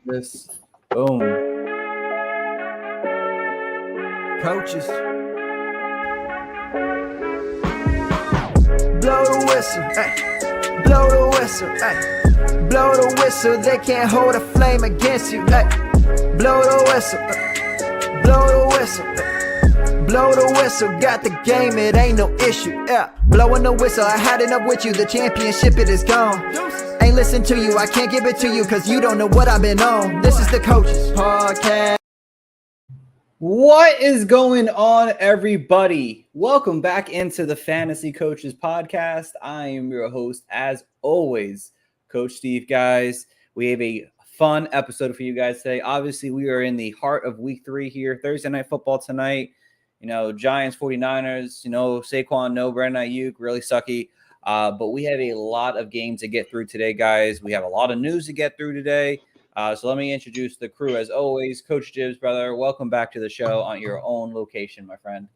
This boom. Coaches. Blow the whistle, ay. Blow the whistle, ay. Blow the whistle, they can't hold a flame against you, ay. Blow the whistle, blow the whistle, ay. Blow the whistle, got the game, it ain't no issue, yeah. Blowing the whistle, I had enough with you, the championship, it is gone. Ain't listen to you, I can't give it to you, cause you don't know what I've been on. This is the Coaches Podcast. What is going on, everybody? Welcome back into the Fantasy Coaches Podcast. I am your host, as always, Coach Steve. Guys, we have a fun episode for you guys today. Obviously, we are in the heart of week 3 here. Thursday night football tonight. You know, Giants, 49ers, Saquon, no, Brandon Ayuk, really sucky. But we have a lot of games to get through today, guys. We have a lot of news to get through today. So let me introduce the crew as always. Coach Jibbs, brother, welcome back to the show on your own location, my friend.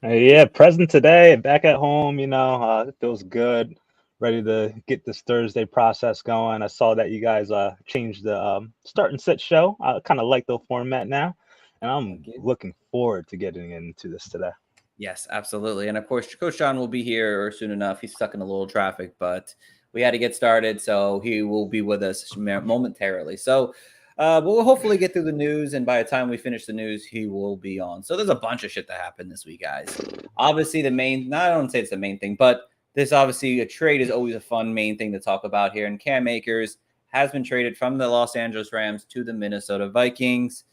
Yeah, present today, back at home, it feels good. Ready to get this Thursday process going. I saw that you guys changed the start and sit show. I kind of like the format now, and I'm looking forward to getting into this today. Yes, absolutely. And of course, Coach John will be here soon enough. He's stuck in a little traffic, but we had to get started, so he will be with us momentarily. So we'll hopefully get through the news, and by the time we finish the news, he will be on. So there's a bunch of shit that happened this week, guys. Obviously, I don't say it's the main thing, but this obviously a trade is always a fun main thing to talk about here. And Cam Akers has been traded from the Los Angeles Rams to the Minnesota Vikings.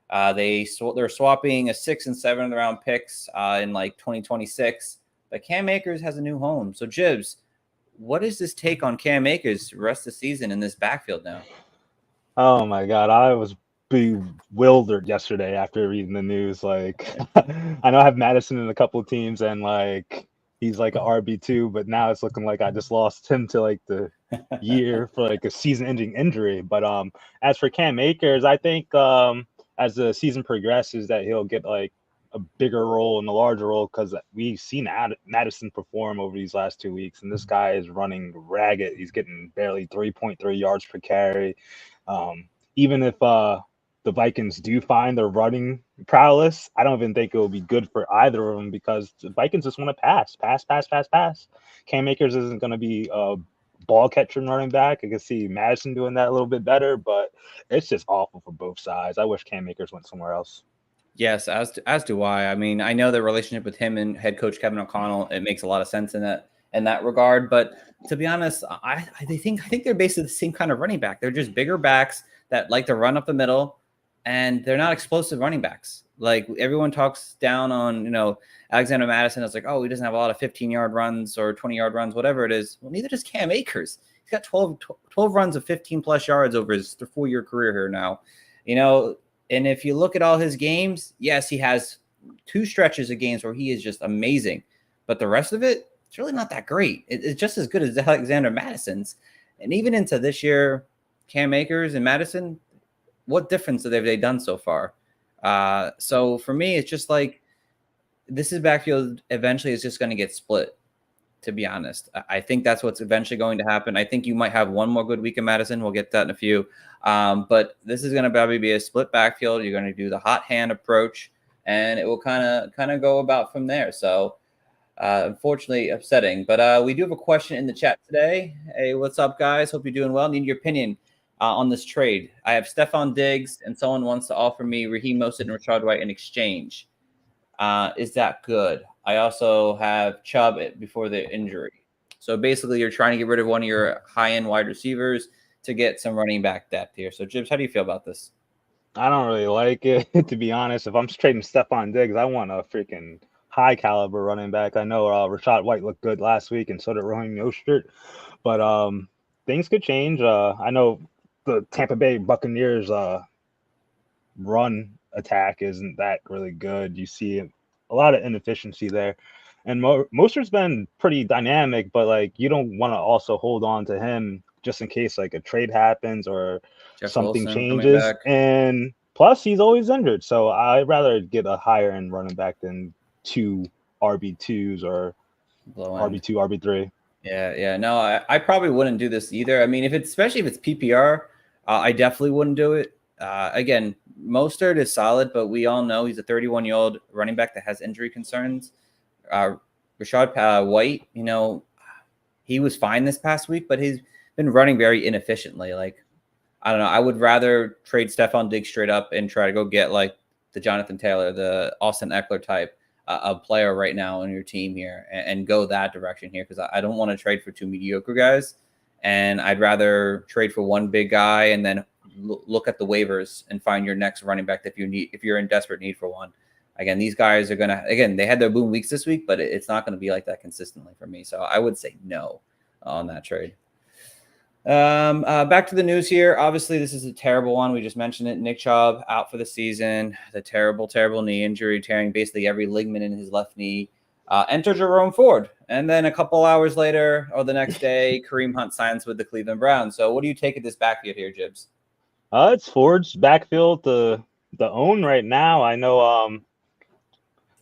They're swapping a 6th and 7th round picks in like 2026, but Cam Akers has a new home. So Jibbs, what is this take on Cam Akers the rest of the season in this backfield now? Oh my God, I was bewildered yesterday after reading the news. Like, I know I have Madison in a couple of teams, and like he's like an RB2, but now it's looking like I just lost him to like the year for like a season-ending injury. But as for Cam Akers, I think as the season progresses, that he'll get like a bigger role and a larger role, because we've seen Madison perform over these last 2 weeks, and this guy is running ragged. He's getting barely 3.3 yards per carry. Even if the Vikings do find their running prowess, I don't even think it will be good for either of them, because the Vikings just want to pass. Cam Akers isn't going to be a ball catcher and running back. I can see Madison doing that a little bit better, but it's just awful for both sides. I wish Cam Akers went somewhere else. Yes, as do I. I mean, I know the relationship with him and head coach Kevin O'Connell, it makes a lot of sense in that regard. But to be honest, I think they're basically the same kind of running back. They're just bigger backs that like to run up the middle, and they're not explosive running backs. Like, everyone talks down on, Alexander Madison. It's like, oh, he doesn't have a lot of 15-yard runs or 20-yard runs, whatever it is. Well, neither does Cam Akers. He's got 12 runs of 15-plus yards over his 4-year career here now. And if you look at all his games, yes, he has 2 stretches of games where he is just amazing. But the rest of it, it's really not that great. It's just as good as Alexander Madison's. And even into this year, Cam Akers and Madison, what difference have they done so far? So for me, it's just like this is backfield eventually is just going to get split, to be honest. I think that's what's eventually going to happen. I think you might have one more good week in Madison. We'll get that in a few. But this is going to probably be a split backfield. You're going to do the hot hand approach, and it will kind of go about from there. So unfortunately upsetting. But we do have a question in the chat today. Hey, what's up, guys? Hope you're doing well. Need your opinion on this trade. I have Stephon Diggs, and someone wants to offer me Raheem Mostert and Rashad White in exchange. Is that good? I also have Chubb before the injury. So basically, you're trying to get rid of one of your high-end wide receivers to get some running back depth here. So, Jibbs, how do you feel about this? I don't really like it, to be honest. If I'm trading Stephon Diggs, I want a freaking high-caliber running back. I know Rashad White looked good last week, and so did Raheem Mostert. But things could change. I know the Tampa Bay Buccaneers run attack isn't that really good. You see a lot of inefficiency there. And Mostert's been pretty dynamic, but like you don't want to also hold on to him just in case like a trade happens or Jeff something Wilson changes. And plus, he's always injured. So I'd rather get a higher end running back than 2 RB2s or RB2, RB3. Yeah. No, I probably wouldn't do this either. I mean, especially if it's PPR, I definitely wouldn't do it. Again, Mostert is solid, but we all know he's a 31-year-old running back that has injury concerns. Rashad White, he was fine this past week, but he's been running very inefficiently. Like, I don't know. I would rather trade Stephon Diggs straight up and try to go get like the Jonathan Taylor, the Austin Eckler type of player right now on your team here and go that direction here, because I don't want to trade for two mediocre guys. And I'd rather trade for one big guy and then look at the waivers and find your next running back if you're in desperate need for one. Again, these guys are they had their boom weeks this week, but it's not going to be like that consistently for me. So I would say no on that trade. Back to the news here. Obviously, this is a terrible one. We just mentioned it. Nick Chubb out for the season. The terrible, terrible knee injury, tearing basically every ligament in his left knee. Enter Jerome Ford. And then a couple hours later or the next day, Kareem Hunt signs with the Cleveland Browns. So what do you take at this backfield here, Jibs? It's Ford's backfield the own right now. I know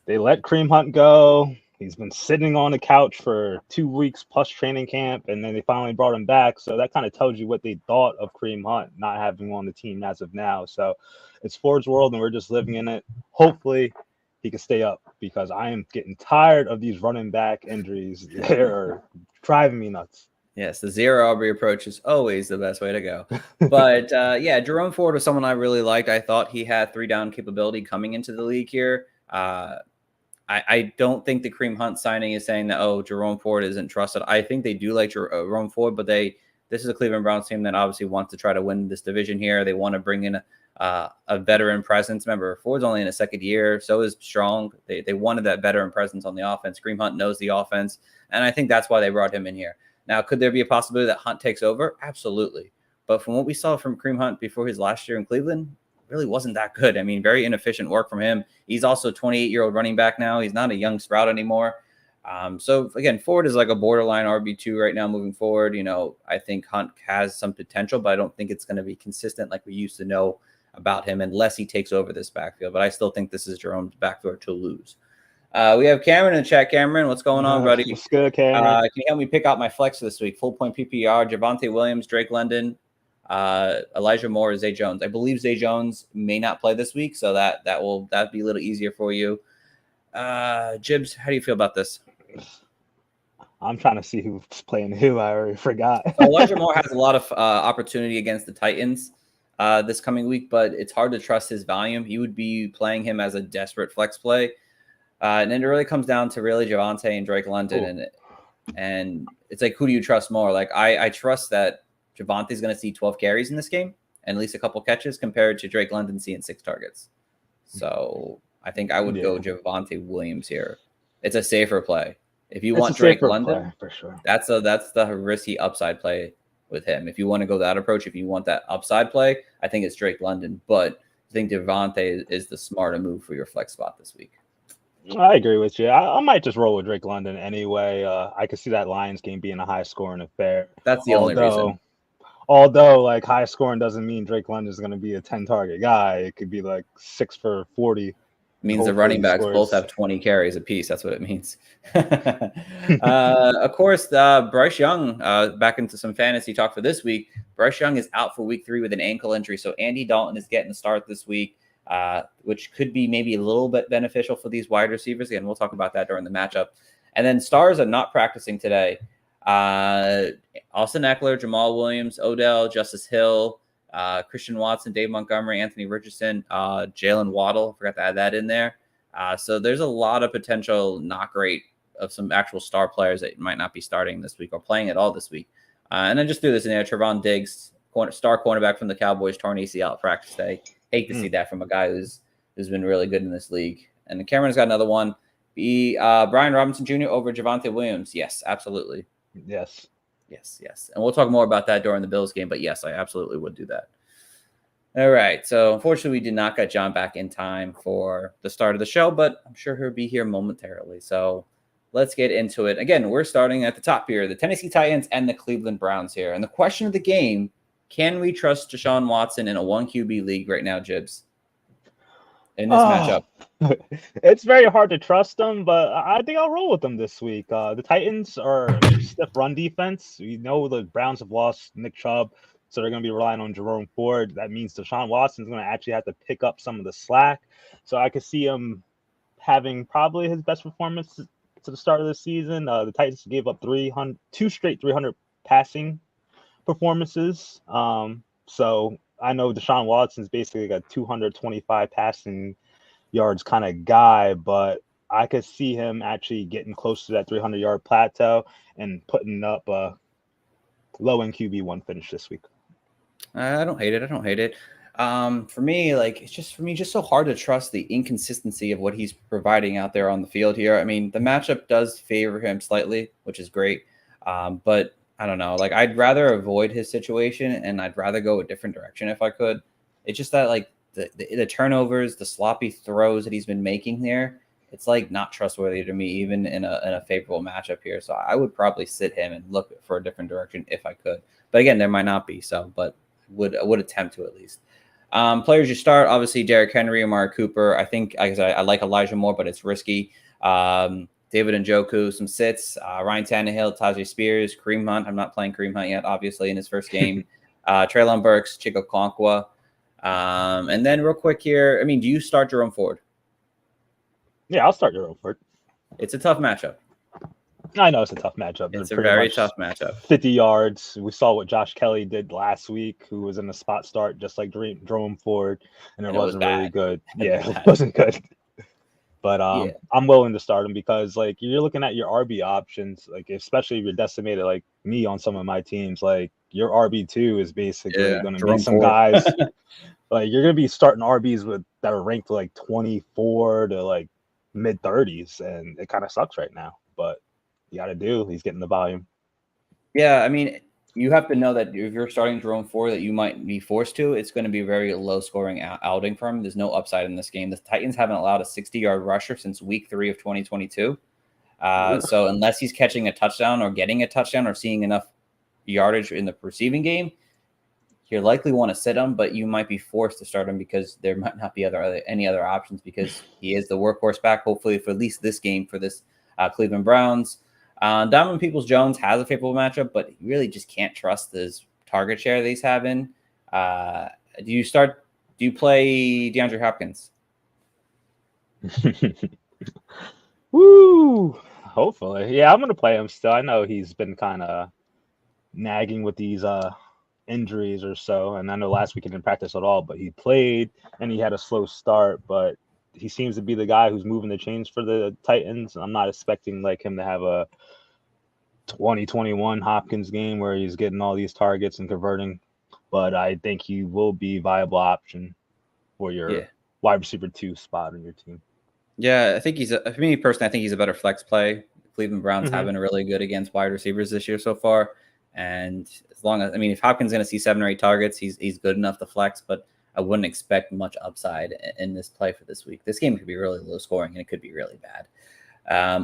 they let Kareem Hunt go. He's been sitting on the couch for 2 weeks plus training camp, and then they finally brought him back. So that kind of tells you what they thought of Kareem Hunt not having him on the team as of now. So it's Ford's world, and we're just living in it. Hopefully he can stay up, because I am getting tired of these running back injuries. They're driving me nuts. Yes, the zero Aubrey approach is always the best way to go. But yeah, Jerome Ford was someone I really liked. I thought he had 3-down capability coming into the league here. I don't think the Kareem Hunt signing is saying that, Jerome Ford isn't trusted. I think they do like Jerome Ford, but this is a Cleveland Browns team that obviously wants to try to win this division here. They want to bring in a veteran presence. Remember, Ford's only in his second year, so is Strong. They wanted that veteran presence on the offense. Kareem Hunt knows the offense, and I think that's why they brought him in here. Now, could there be a possibility that Hunt takes over? Absolutely. But from what we saw from Kareem Hunt before his last year in Cleveland, really wasn't that good. I mean, very inefficient work from him. He's also a 28-year-old running back now. He's not a young sprout anymore. So, again, Ford is like a borderline RB2 right now moving forward. I think Hunt has some potential, but I don't think it's going to be consistent like we used to know about him unless he takes over this backfield. But I still think this is Jerome's backfield to lose. We have Cameron in the chat. Cameron, what's going on, buddy? What's good, Cameron? Can you help me pick out my flex this week? Full point PPR, Javonte Williams, Drake London, Elijah Moore, Zay Jones. I believe Zay Jones may not play this week, so that'd be a little easier for you. Jibs, how do you feel about this? I'm trying to see who's playing who. I already forgot. Elijah Moore has a lot of opportunity against the Titans this coming week, but it's hard to trust his volume. You would be playing him as a desperate flex play. And then it really comes down to really Javonte and Drake London. And it's like, who do you trust more? Like, I trust that Javonte's going to see 12 carries in this game and at least a couple catches compared to Drake London seeing 6 targets. So I think I would go Javonte Williams here. It's a safer play. If you want Drake London, for sure. That's the risky upside play with him. If you want to go that approach, if you want that upside play, I think it's Drake London. But I think Javonte is the smarter move for your flex spot this week. I agree with you. I might just roll with Drake London anyway. I could see that Lions game being a high-scoring affair. That's the only reason. Although, like, high-scoring doesn't mean Drake London is going to be a 10-target guy. It could be, like, 6 for 40. It means the running backs both have 20 carries apiece. That's what it means. Of course, Bryce Young, back into some fantasy talk for this week. Bryce Young is out for week 3 with an ankle injury. So Andy Dalton is getting the start this week, which could be maybe a little bit beneficial for these wide receivers. Again, we'll talk about that during the matchup. And then stars are not practicing today. Austin Eckler, Jamal Williams, Odell, Justice Hill, Christian Watson, Dave Montgomery, Anthony Richardson, Jalen Waddle. Forgot to add that in there. So there's a lot of potential not great of some actual star players that might not be starting this week or playing at all this week. And then just threw this in there. Trevon Diggs, star cornerback from the Cowboys, torn ACL at practice day. Hate to see that from a guy who's been really good in this league. And Cameron's got another one. Brian Robinson Jr. over Javonte Williams. Yes, absolutely. Yes. And we'll talk more about that during the Bills game, but yes, I absolutely would do that. All right. So unfortunately, we did not get John back in time for the start of the show, but I'm sure he'll be here momentarily. So let's get into it. Again, we're starting at the top here, the Tennessee Titans and the Cleveland Browns here. And the question of the game, can we trust Deshaun Watson in a 1 QB league right now, Jibs, in this matchup? It's very hard to trust them, but I think I'll roll with them this week. The Titans are a stiff run defense. You know, the Browns have lost Nick Chubb, so they're going to be relying on Jerome Ford. That means Deshaun Watson's going to actually have to pick up some of the slack. So I could see him having probably his best performance to the start of the season. The Titans gave up 2 straight 300 passing performances. So I know Deshaun Watson's basically like a 225 passing yards kind of guy, but I could see him actually getting close to that 300-yard plateau and putting up a low-end QB1 finish this week. I don't hate it. For me, it's just so hard to trust the inconsistency of what he's providing out there on the field here. I mean, the matchup does favor him slightly, which is great. But I don't know, I'd rather avoid his situation and I'd rather go a different direction if I could. It's just that the turnovers, the sloppy throws that he's been making there, it's not trustworthy to me, even in a favorable matchup here. So I would probably sit him and look for a different direction if I could. But again, there might not be. So, but would attempt to at least. Players you start, obviously Derrick Henry, Amari Cooper. I think I like Elijah Moore, but it's risky. David Njoku, some sits. Ryan Tannehill, Tajay Spears, Kareem Hunt. I'm not playing Kareem Hunt yet, obviously, in his first game. Treylon Burks, Chico Konkwa. And then real quick here, I mean, do you start Jerome Ford? Yeah, I'll start Jerome Ford. It's a tough matchup. I know it's a tough matchup. It's a very tough matchup. 50 yards. We saw what Josh Kelly did last week, who was in a spot start just like Jerome Ford, and it wasn't really good. Yeah, it wasn't good. But I'm willing to start him because you're looking at your RB options, especially if you're decimated like me on some of my teams, your RB2 is basically going to be some guys. You're going to be starting RBs that are ranked 24 to mid 30s, and it kind of sucks right now. But you got to do. He's getting the volume. Yeah, I mean, you have to know that if you're starting Jerome Ford, that you might be forced to. It's going to be a very low-scoring outing for him. There's no upside in this game. The Titans haven't allowed a 60-yard rusher since Week 3 of 2022. So unless he's catching a touchdown or getting a touchdown or seeing enough yardage in the receiving game, you likely want to sit him, but you might be forced to start him because there might not be any other options because he is the workhorse back, hopefully, for at least this game for this Cleveland Browns. Donovan Peoples-Jones has a favorable matchup, but you really just can't trust his target share that he's having. Do you play DeAndre Hopkins? Woo! Hopefully. Yeah, I'm going to play him still. I know he's been kind of nagging with these injuries or so, and I know last week he didn't practice at all, but he played and he had a slow start, but he seems to be the guy who's moving the chains for the Titans. I'm not expecting him to have a 2021 Hopkins game where he's getting all these targets and converting, but I think he will be a viable option for your wide receiver 2 spot in your team. Yeah, I think for me personally, I think he's a better flex play. Cleveland Browns have been really good against wide receivers this year so far. And as long as, if Hopkins is going to see 7 or 8 targets, he's good enough to flex, but I wouldn't expect much upside in this play for this week. This game could be really low scoring and it could be really bad.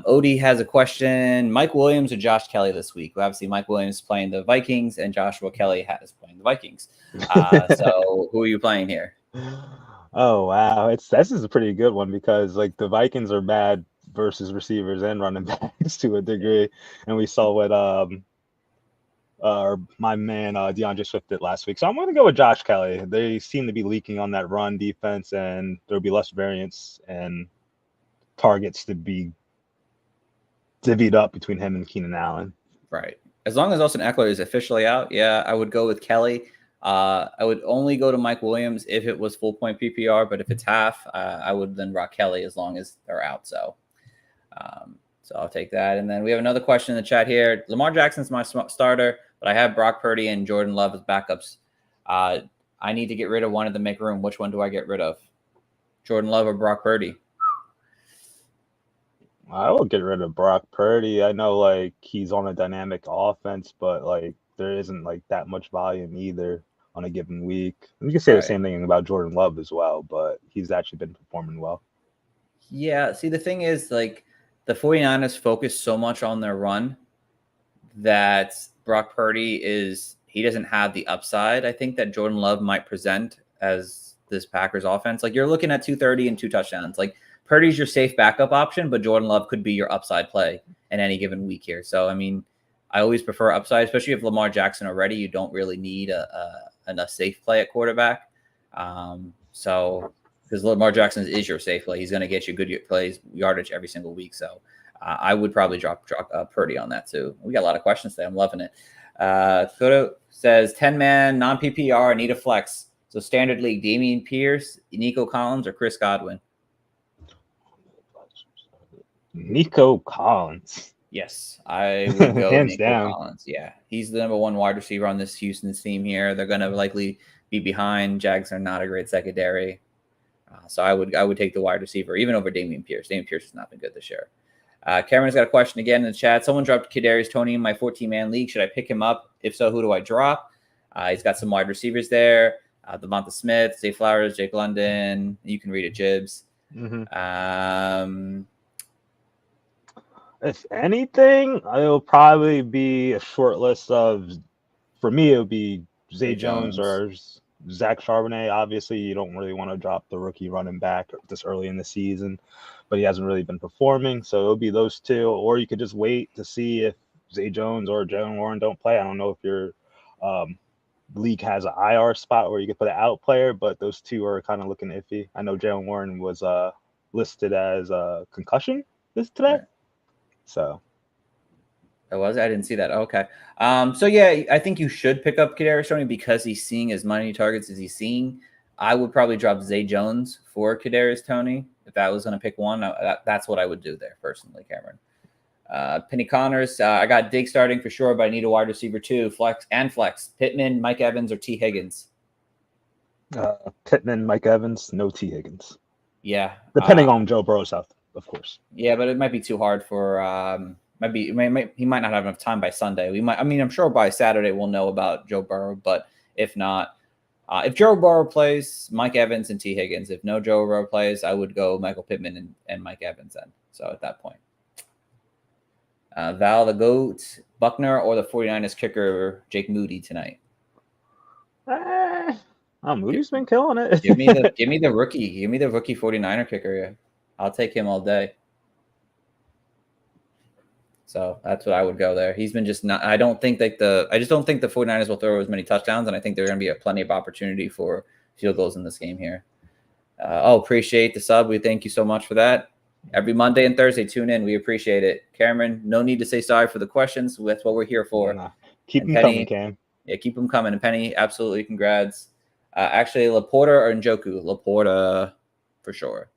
Odie has a question. Mike Williams or Josh Kelly this week? Well, obviously, Mike Williams is playing the Vikings and Joshua Kelly is playing the Vikings. So who are you playing here? Oh, wow. This is a pretty good one because the Vikings are bad versus receivers and running backs to a degree. And we saw what my man DeAndre Swift did last week. So I'm going to go with Josh Kelly. They seem to be leaking on that run defense, and there'll be less variance and targets to be divvied up between him and Keenan Allen. Right. As long as Austin Eckler is officially out, I would go with Kelly. I would only go to Mike Williams if it was full point PPR, but if it's half, I would then rock Kelly as long as they're out. So I'll take that. And then we have another question in the chat here. Lamar Jackson's my starter, but I have Brock Purdy and Jordan Love as backups. I need to get rid of one of them, make room. Which one do I get rid of? Jordan Love or Brock Purdy? I will get rid of Brock Purdy. I know he's on a dynamic offense, but there isn't that much volume either on a given week. You can say the same thing about Jordan Love as well, but he's actually been performing well. Yeah. See, the thing is the 49ers focus so much on their run that Brock Purdy he doesn't have the upside. I think that Jordan Love might present as this Packers offense. You're looking at 230 and 2 touchdowns. Purdy's your safe backup option, but Jordan Love could be your upside play in any given week here. So, I always prefer upside, especially if Lamar Jackson already. You don't really need a safe play at quarterback. So because Lamar Jackson is your safe play, he's going to get you good plays, yardage every single week. So I would probably drop Purdy on that too. We got a lot of questions today. I'm loving it. Soto says 10-man non-PPR, need a flex. So standard league, Dameon Pierce, Nico Collins, or Chris Godwin? Nico Collins. Yes, I would go Hands Nico down. Collins. Yeah, he's the number one wide receiver on this Houston's team here. They're going to likely be behind. Jags are not a great secondary. So I would take the wide receiver, even over Dameon Pierce. Dameon Pierce has not been good this year. Cameron's got a question again in the chat. Someone dropped Kadarius Toney in my 14-man league. Should I pick him up? If so, who do I drop? He's got some wide receivers there. Devonta Smith, Zay Flowers, Jake London. You can read it, Jibs. Mm-hmm. If anything, it'll probably be a short list of, for me, it'll be Zay Jones or Zach Charbonnet. Obviously, you don't really want to drop the rookie running back this early in the season, but he hasn't really been performing. So it'll be those two, or you could just wait to see if Zay Jones or Jalen Warren don't play. I don't know if your league has an IR spot where you could put an out player, but those two are kind of looking iffy. I know Jalen Warren was listed as a concussion today. Right. So I didn't see that. Okay. So yeah, I think you should pick up Kadarius Toney because he's seeing as many targets as he's seeing. I would probably drop Zay Jones for Kadarius Toney if I was going to pick one. That's what I would do there personally, Cameron. Penny Connors, I got Diggs starting for sure, but I need a wide receiver too. Flex. Pittman, Mike Evans, or T Higgins? Pittman, Mike Evans, no T Higgins. Yeah, depending on Joe Burrow's health, of course. Yeah, but it might be too hard for. He might not have enough time by Sunday. I'm sure by Saturday we'll know about Joe Burrow. But if not, if Joe Burrow plays, Mike Evans and T Higgins. If no Joe Burrow plays, I would go Michael Pittman and Mike Evans then. So at that point, Val the GOAT, Buckner, or the 49ers kicker Jake Moody tonight. Moody's been killing it. give me the rookie. Give me the rookie 49er kicker. Yeah. I'll take him all day. So that's what I would go there. He's been just not. I just don't think the 49ers will throw as many touchdowns, and I think there's going to be plenty of opportunity for field goals in this game here. Appreciate the sub. We thank you so much for that. Every Monday and Thursday, tune in. We appreciate it. Cameron, no need to say sorry for the questions. That's what we're here for. Yeah, keep them coming, Cam. Yeah, keep them coming. And Penny, absolutely, congrats. Actually, Laporta or Njoku? Laporta for sure.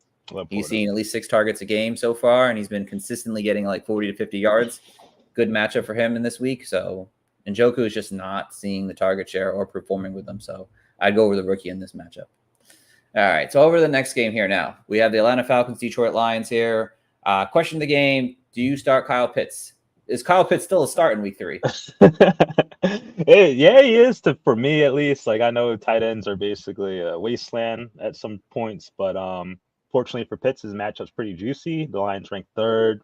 He's seen at least 6 targets a game so far, and he's been consistently getting like 40 to 50 yards. Good matchup for him in this week. So Njoku is just not seeing the target share or performing with them. So I'd go over the rookie in this matchup. All right, so over to the next game here now. We have the Atlanta Falcons, Detroit Lions here. Question of the game, do you start Kyle Pitts? Is Kyle Pitts still a start in week 3? Yeah, he is, for me at least. Like, I know tight ends are basically a wasteland at some points, but fortunately for Pitts, his matchup's pretty juicy. The Lions ranked 3rd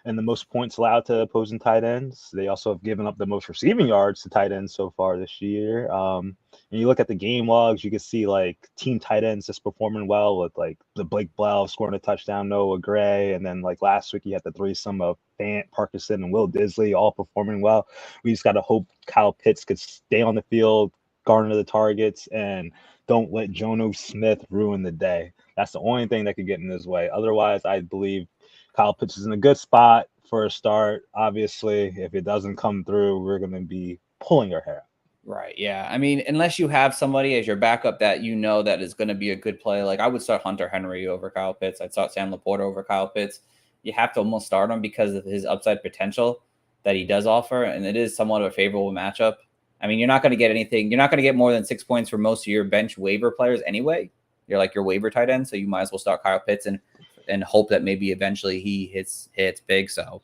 and the most points allowed to opposing tight ends. They also have given up the most receiving yards to tight ends so far this year. And you look at the game logs, you can see like team tight ends just performing well with like the Blake Bell scoring a touchdown, Noah Gray, and then like last week you had the threesome of Fant, Parkinson, and Will Disley all performing well. We just got to hope Kyle Pitts could stay on the field, garner the targets, and don't let Jonnu Smith ruin the day. That's the only thing that could get in his way. Otherwise, I believe Kyle Pitts is in a good spot for a start. Obviously, if it doesn't come through, we're going to be pulling our hair out. Right, yeah. I mean, unless you have somebody as your backup that you know that is going to be a good play, like I would start Hunter Henry over Kyle Pitts. I'd start Sam Laporta over Kyle Pitts. You have to almost start him because of his upside potential that he does offer, and it is somewhat of a favorable matchup. I mean, you're not going to get anything. You're not going to get more than 6 points for most of your bench waiver players anyway. You're like your waiver tight end, so you might as well start Kyle Pitts and hope that maybe eventually he hits big. So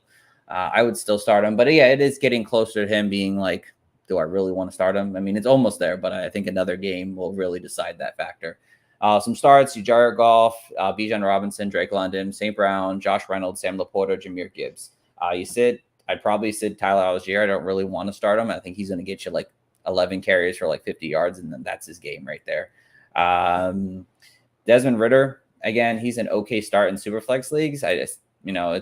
I would still start him. But yeah, it is getting closer to him being like, do I really want to start him? I mean, it's almost there, but I think another game will really decide that factor. Some starts, Jared Goff, Bijan Robinson, Drake London, St. Brown, Josh Reynolds, Sam Laporta, Jahmyr Gibbs. I'd probably sit Tyler Algier. I don't really want to start him. I think he's going to get you like 11 carries for like 50 yards, and then that's his game right there. Desmond Ridder, again, he's an okay start in Superflex leagues. It's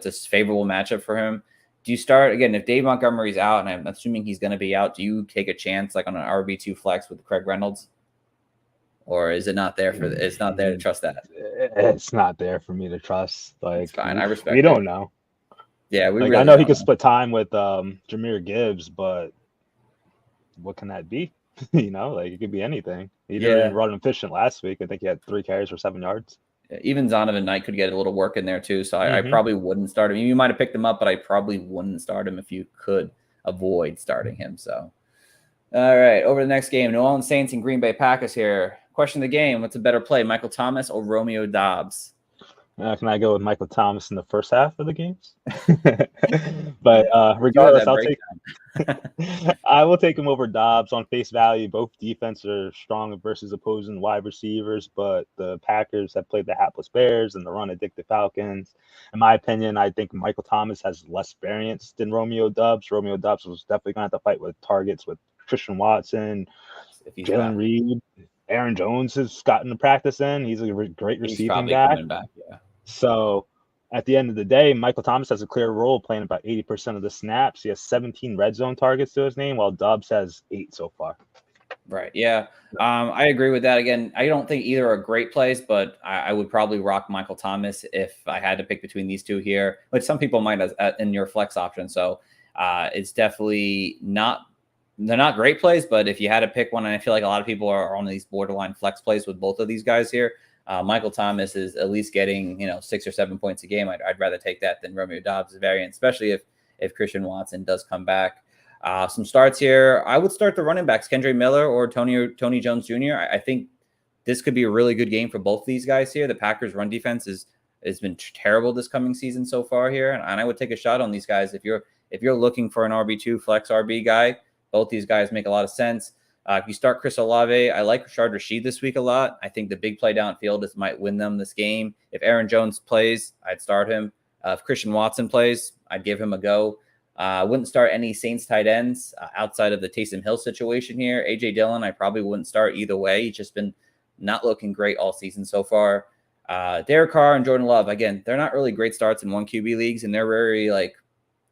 a favorable matchup for him. do you start again if Dave Montgomery's out, and I'm assuming he's going to be out? Do you take a chance like on an RB2 flex with Craig Reynolds, or is it not there for? It's not there to trust that. It's not there for me to trust. Like, It's fine. I respect. We don't know. Yeah, we like really I know he don't could split time with Jahmyr Gibbs, but what can that be? Like it could be anything. He didn't even run efficient last week. I think he had 3 carries for 7 yards. Even Zonovan Knight could get a little work in there too. So I probably wouldn't start him. You might have picked him up, but I probably wouldn't start him if you could avoid starting him. So, all right, over to the next game. New Orleans Saints and Green Bay Packers here. Question of the game: what's a better play, Michael Thomas or Romeo Doubs? Can I go with Michael Thomas in the first half of the games? But regardless, I will take him over Dobbs on face value. Both defenses are strong versus opposing wide receivers, but the Packers have played the hapless Bears and the run-addicted Falcons. In my opinion, I think Michael Thomas has less variance than Romeo Doubs. Romeo Doubs was definitely going to have to fight with targets with Christian Watson, Jalen Reed. Aaron Jones has gotten to practice in. He's a great receiving back. So at the end of the day, Michael Thomas has a clear role playing about 80% of the snaps. He has 17 red zone targets to his name, while Doubs has 8 so far. Right. Yeah. I agree with that. Again, I don't think either are great plays, but I would probably rock Michael Thomas if I had to pick between these two here, which some people might as in your flex option. So it's definitely not. They're not great plays, but if you had to pick one, and I feel like a lot of people are on these borderline flex plays with both of these guys here, Michael Thomas is at least getting 6 or 7 points a game. I'd rather take that than Romeo Doubs' variant, especially if Christian Watson does come back. Some starts here. I would start the running backs, Kendre Miller or Tony Jones Jr. I think this could be a really good game for both these guys here. The Packers' run defense has been terrible this coming season so far here, and I would take a shot on these guys if you're looking for an RB2 flex RB guy. Both these guys make a lot of sense. If you start Chris Olave, I like Rashard Rashid this week a lot. I think the big play downfield might win them this game. If Aaron Jones plays, I'd start him. If Christian Watson plays, I'd give him a go. I wouldn't start any Saints tight ends outside of the Taysom Hill situation here. A.J. Dillon, I probably wouldn't start either way. He's just been not looking great all season so far. Derek Carr and Jordan Love, again, they're not really great starts in 1 QB leagues, and they're very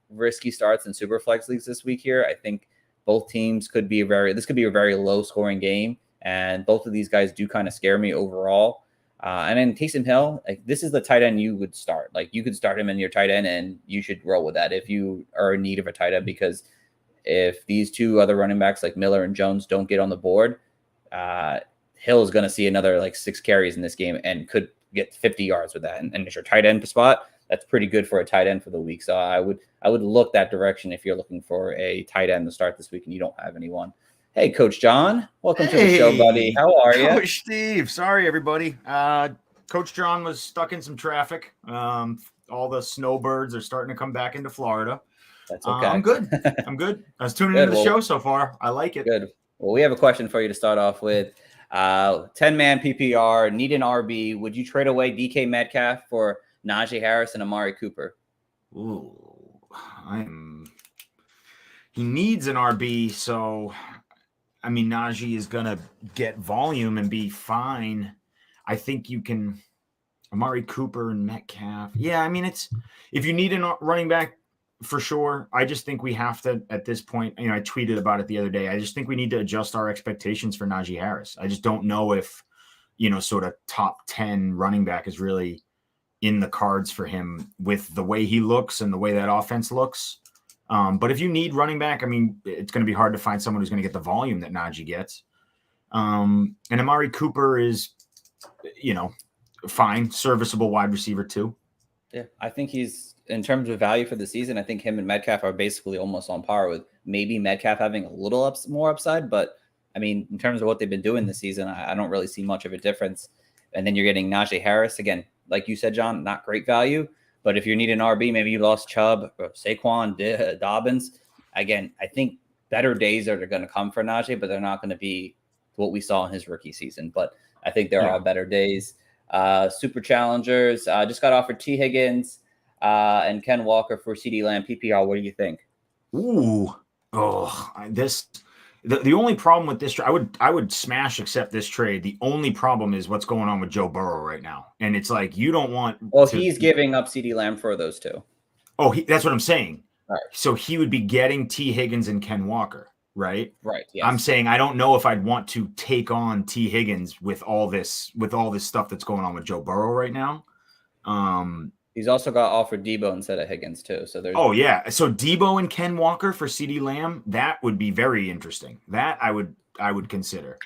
risky starts in super flex leagues this week here. I think both teams could be a very low scoring game, and both of these guys do kind of scare me overall. And then Taysom Hill, this is the tight end you would start. You could start him in your tight end, and you should roll with that if you are in need of a tight end, because if these two other running backs like Miller and Jones don't get on the board, Hill is going to see another 6 carries in this game and could get 50 yards with that. And it's your tight end spot. That's pretty good for a tight end for the week. So I would look that direction if you're looking for a tight end to start this week and you don't have anyone. Hey, Coach John, welcome to the show, buddy. How are you? Coach Steve. Sorry, everybody. Coach John was stuck in some traffic. All the snowbirds are starting to come back into Florida. That's okay. I'm good. I was tuning into the show so far. I like it. Good. Well, we have a question for you to start off with. 10-man PPR, need an RB. Would you trade away DK Metcalf for Najee Harris and Amari Cooper? Ooh, he needs an RB, so Najee is gonna get volume and be fine. I think you can Amari Cooper and Metcalf. Yeah, it's if you need a running back for sure. I just think we have to at this point. I tweeted about it the other day. I just think we need to adjust our expectations for Najee Harris. I just don't know if sort of top 10 running back is really in the cards for him with the way he looks and the way that offense looks. But if you need running back, it's going to be hard to find someone who's going to get the volume that Najee gets. And Amari Cooper is, fine, serviceable wide receiver too. Yeah, I think he's, in terms of value for the season, I think him and Metcalf are basically almost on par, with maybe Metcalf having a little more upside. But in terms of what they've been doing this season, I don't really see much of a difference. And then you're getting Najee Harris again. Like you said, John, not great value, but if you need an RB, maybe you lost Chubb, or Saquon, Dobbins. Again, I think better days are going to come for Najee, but they're not going to be what we saw in his rookie season. But I think there are better days. Super challengers just got offered T. Higgins and Ken Walker for CD Lamb PPR. What do you think? Ooh, The only problem with this, I would smash accept this trade. The only problem is what's going on with Joe Burrow right now, and it's you don't want. Well, he's giving up CD Lamb for those two. Oh, that's what I'm saying. Right. So he would be getting T. Higgins and Ken Walker, right? Right. Yes. I'm saying I don't know if I'd want to take on T. Higgins with all this stuff that's going on with Joe Burrow right now. He's also got offered Debo instead of Higgins too. So there's So Debo and Ken Walker for CeeDee Lamb, that would be very interesting. That I would consider.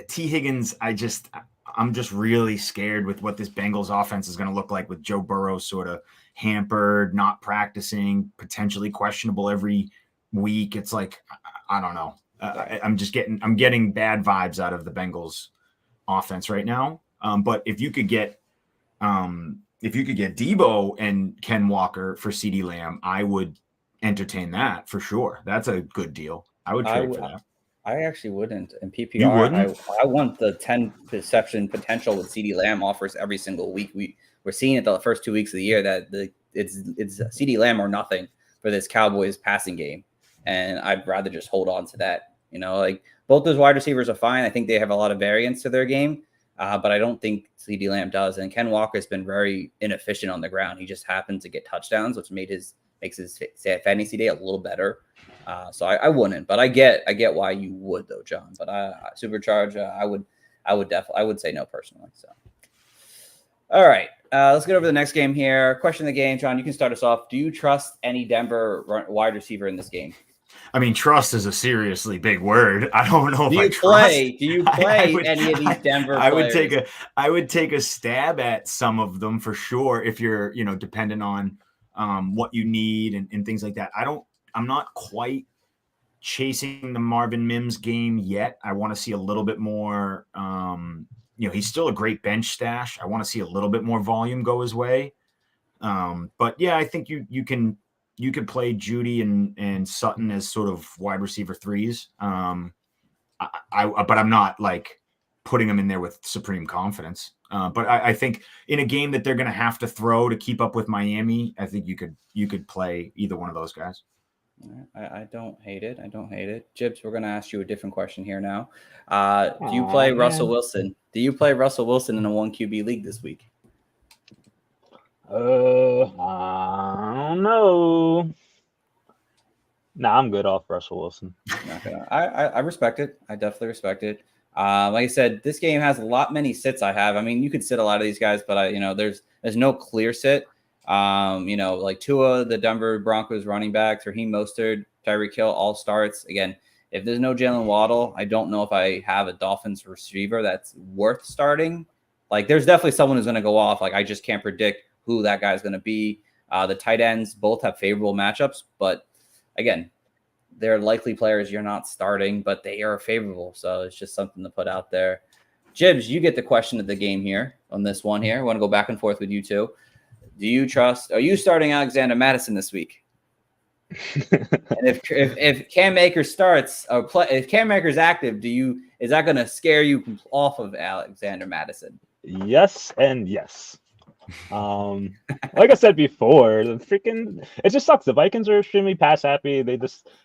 T. Higgins, I'm just really scared with what this Bengals offense is going to look like with Joe Burrow sort of hampered, not practicing, potentially questionable every week. It's like, I don't know. I'm getting bad vibes out of the Bengals offense right now. But if you could get Debo and Ken Walker for CeeDee Lamb, I would entertain that for sure. That's a good deal. I would trade for that. I actually wouldn't. In PPR, You wouldn't? I want the 10 perception potential with CeeDee Lamb offers every single week. We're seeing it the first 2 weeks of the year that it's CeeDee Lamb or nothing for this Cowboys passing game, and I'd rather just hold on to that. Like both those wide receivers are fine. I think they have a lot of variance to their game, but I don't think CeeDee Lamb does. And Ken Walker has been very inefficient on the ground. He just happens to get touchdowns, which makes his fantasy day a little better. So I wouldn't, but I get why you would though, John. But Supercharge, I would say no personally. So, all right, let's get over the next game here. Question of the game, John. You can start us off. Do you trust any Denver wide receiver in this game? I mean, trust is a seriously big word. I don't know Do if I you trust. Do you play any of these Denver players? I would take a stab at some of them for sure if you're, dependent on what you need and things like that. I'm not quite chasing the Marvin Mims game yet. I want to see a little bit more. He's still a great bench stash. I want to see a little bit more volume go his way. But yeah, I think you could play Judy and Sutton as sort of wide receiver threes. But I'm not like putting them in there with supreme confidence. But I think in a game that they're going to have to throw to keep up with Miami, I think you could play either one of those guys. I don't hate it. Jibs, we're going to ask you a different question here now. Do you play Russell Wilson? Do you play Russell Wilson in a 1 QB league this week? I don't know. Nah, I'm good off Russell Wilson. I respect it. I definitely respect it. Like I said, this game has many sits I have. I mean, you could sit a lot of these guys, but there's no clear sit. Like Tua, the Denver Broncos running backs, Raheem Mostert, Tyreek Hill, all starts. Again, if there's no Jalen Waddle, I don't know if I have a Dolphins receiver that's worth starting. Like, there's definitely someone who's going to go off. Like, I just can't predict who that guy's going to be. The tight ends both have favorable matchups, but again, they're likely players you're not starting, but they are favorable. So it's just something to put out there. Jibs, you get the question of the game here on this one here. I want to go back and forth with you two. Are you starting Alexander Madison this week? And if Cam Akers starts or if Cam Akers active, is that going to scare you off of Alexander Madison? Yes and yes. Like I said before, it just sucks. The Vikings are extremely pass happy.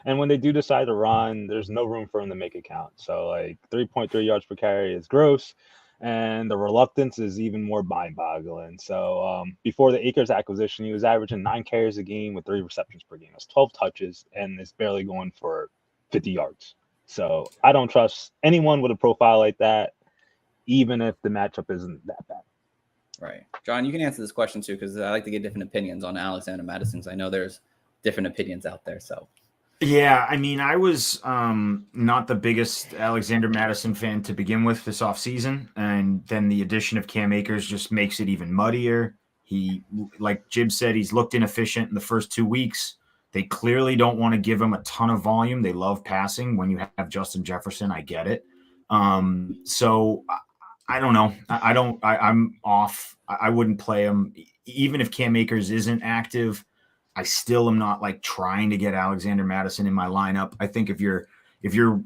And when they do decide to run, there's no room for them to make it count. So like 3.3 yards per carry is gross, and the reluctance is even more mind-boggling. So before the Akers acquisition, he was averaging 9 carries a game with 3 receptions per game. That's 12 touches, and it's barely going for 50 yards. So I don't trust anyone with a profile like that, even if the matchup isn't that bad. Right. John, you can answer this question too, because I like to get different opinions on Alexander Madison. I know there's different opinions out there. So, yeah, I mean, I was not the biggest Alexander Madison fan to begin with this offseason. And then the addition of Cam Akers just makes it even muddier. He, like Jib said, he's looked inefficient in the first 2 weeks. They clearly don't want to give him a ton of volume. They love passing. When you have Justin Jefferson, I get it. So I don't know. I'm off. I wouldn't play him. Even if Cam Akers isn't active, I still am not like trying to get Alexander Madison in my lineup. I think if you're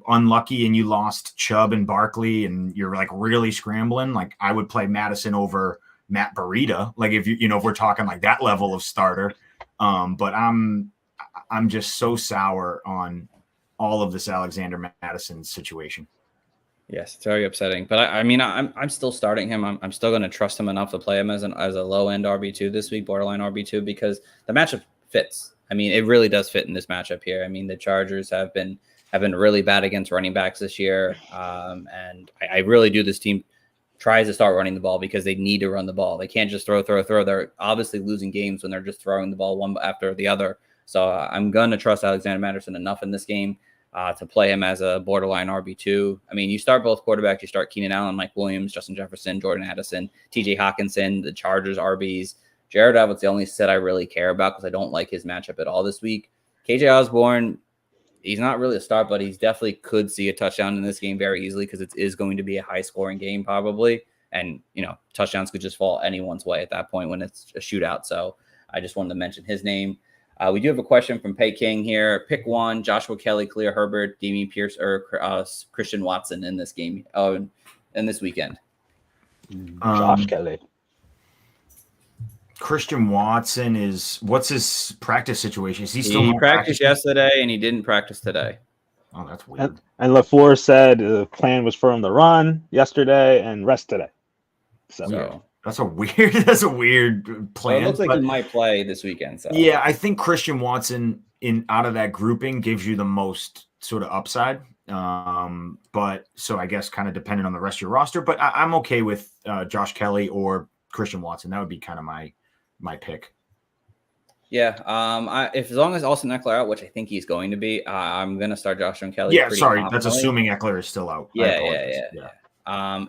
unlucky and you lost Chubb and Barkley and you're like really scrambling, like I would play Madison over Matt Breida. Like if if we're talking like that level of starter. But I'm just so sour on all of this Alexander Madison situation. Yes, it's very upsetting. But I'm still starting him. I'm still going to trust him enough to play him as a low end RB2 this week, borderline RB2, because the matchup fits. I mean, it really does fit in this matchup here. I mean, the Chargers have been really bad against running backs this year, and I really do. This team tries to start running the ball because they need to run the ball. They can't just throw. They're obviously losing games when they're just throwing the ball one after the other. So I'm gonna trust Alexander Mattison enough in this game to play him as a borderline RB2. I mean, you start both quarterbacks. You start Keenan Allen, Mike Williams, Justin Jefferson, Jordan Addison, TJ Hawkinson, the Chargers RBs. Jared Everett's the only set I really care about because I don't like his matchup at all this week. KJ Osborne, he's not really a start, but he's definitely could see a touchdown in this game very easily because it is going to be a high-scoring game probably. And, touchdowns could just fall anyone's way at that point when it's a shootout. So I just wanted to mention his name. We do have a question from Pay King here. Pick one: Joshua Kelly, Khalil Herbert, Damian Pierce, or Christian Watson in this game, in this weekend. Josh Kelly. Christian Watson what's his practice situation? Is he still He practiced yesterday and he didn't practice today. Oh, that's weird. And LaFleur said the plan was for him to run yesterday and rest today. So that's a weird plan. Well, it looks like he might play this weekend. So yeah, I think Christian Watson out of that grouping gives you the most sort of upside. But so I guess kind of dependent on the rest of your roster. But I'm okay with Josh Kelly or Christian Watson. That would be kind of my pick. Yeah. If as long as Austin Eckler out, which I think he's going to be, I'm gonna start Joshua Kelly. Yeah, sorry, that's assuming Eckler is still out. Yeah.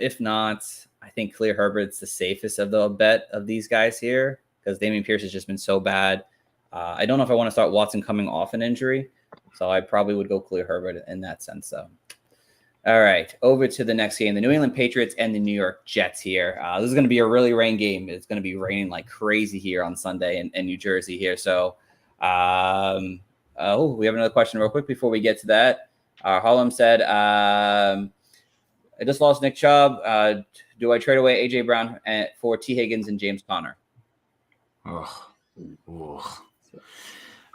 If not, I think Khalil Herbert's the safest of the bet of these guys here because Damian Pierce has just been so bad. I don't know if I want to start Watson coming off an injury, so I probably would go Khalil Herbert in that sense. So, all right, over to the next game: the New England Patriots and the New York Jets. Here, this is going to be a really rain game. It's going to be raining like crazy here on Sunday in New Jersey. Here, so we have another question real quick before we get to that. Harlem said, "I just lost Nick Chubb. Do I trade away AJ Brown for T. Higgins and James Conner?" Ugh.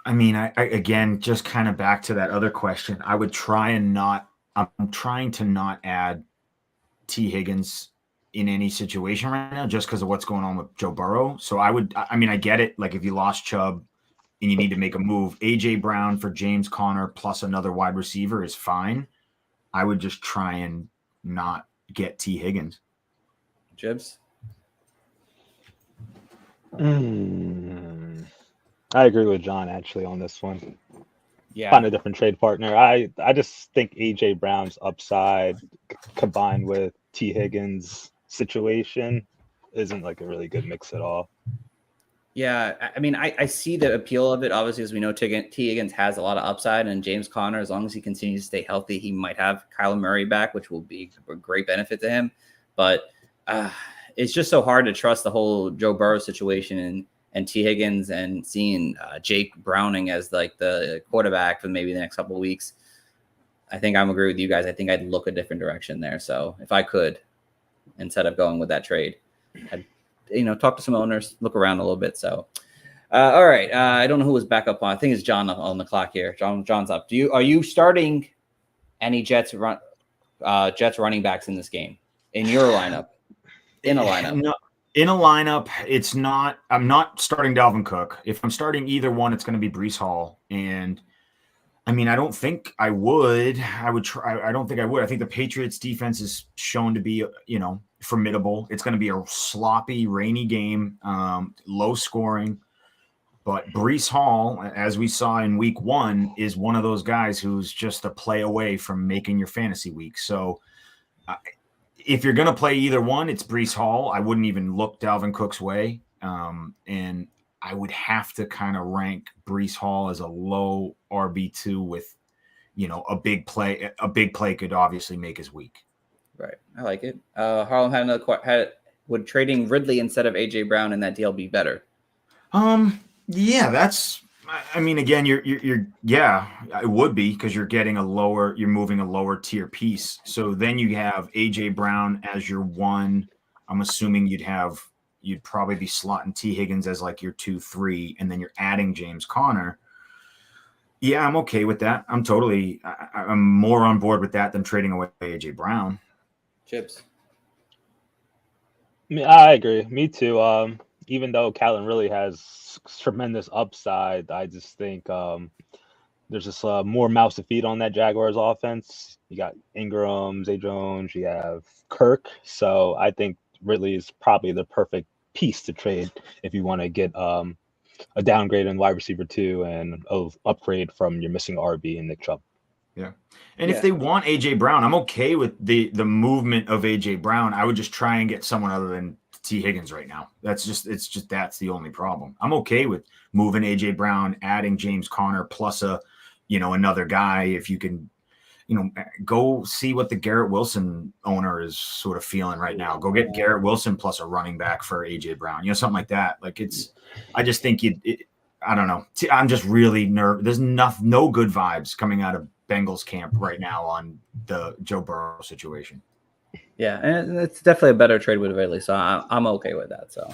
I mean, I again, just kind of back to that other question. I would try and I'm trying to not add T. Higgins in any situation right now just because of what's going on with Joe Burrow. So I get it. Like if you lost Chubb and you need to make a move, AJ Brown for James Conner plus another wide receiver is fine. I would just try and not get T. Higgins. Jibs? I agree with John actually on this one. Yeah. Find a different trade partner. I just think AJ Brown's upside combined with T. Higgins' situation isn't like a really good mix at all. Yeah, I mean, I see the appeal of it. Obviously, as we know, T. Higgins has a lot of upside, and James Conner, as long as he continues to stay healthy, he might have Kyler Murray back, which will be a great benefit to him. But it's just so hard to trust the whole Joe Burrow situation and T. Higgins and seeing Jake Browning as like the quarterback for maybe the next couple of weeks. I think I'm agree with you guys. I think I'd look a different direction there. So if I could, instead of going with that trade, I'd talk to some owners, look around a little bit. So, all right. I don't know who was back up on. I think it's John on the clock here. John's up. Are you starting any Jets running backs in this game in your lineup? In a lineup? No, in a lineup, it's not. I'm not starting Dalvin Cook. If I'm starting either one, it's going to be Breece Hall. And I mean, I don't think I would. I would try. I don't think I would. I think the Patriots defense is shown to be, formidable. It's going to be a sloppy, rainy game, low scoring. But Breece Hall, as we saw in week 1, is one of those guys who's just a play away from making your fantasy week. So if you're going to play either one, it's Breece Hall. I wouldn't even look Dalvin Cook's way. And I would have to kind of rank Breece Hall as a low RB2 with, a big play. A big play could obviously make his week. Right. I like it. Harlem had another would trading Ridley instead of AJ Brown in that deal be better? Yeah, that's, I mean, again, it would be because you're moving a lower tier piece. So then you have AJ Brown as your one. I'm assuming you'd probably be slotting T. Higgins as like your 2-3, and then you're adding James Conner. Yeah, I'm okay with that. I'm more on board with that than trading away AJ Brown. Chips. I agree. Me too. even though Callan really has tremendous upside, I just think there's just more mouths to feed on that Jaguars offense. You got Ingram, Zay Jones, you have Kirk. So I think Ridley is probably the perfect piece to trade if you want to get a downgrade in wide receiver 2 and an upgrade from your missing RB and Nick Chubb. Yeah. And if they want AJ Brown, I'm okay with the movement of AJ Brown. I would just try and get someone other than T. Higgins right now. That's the only problem. I'm okay with moving AJ Brown, adding James Conner plus another guy. If you can, go see what the Garrett Wilson owner is sort of feeling right now. Go get Garrett Wilson plus a running back for AJ Brown, something like that. Like I just think I don't know. I'm just really nervous. There's no good vibes coming out of Bengals camp right now on the Joe Burrow situation. Yeah, and it's definitely a better trade with Ridley, so I'm okay with that. So,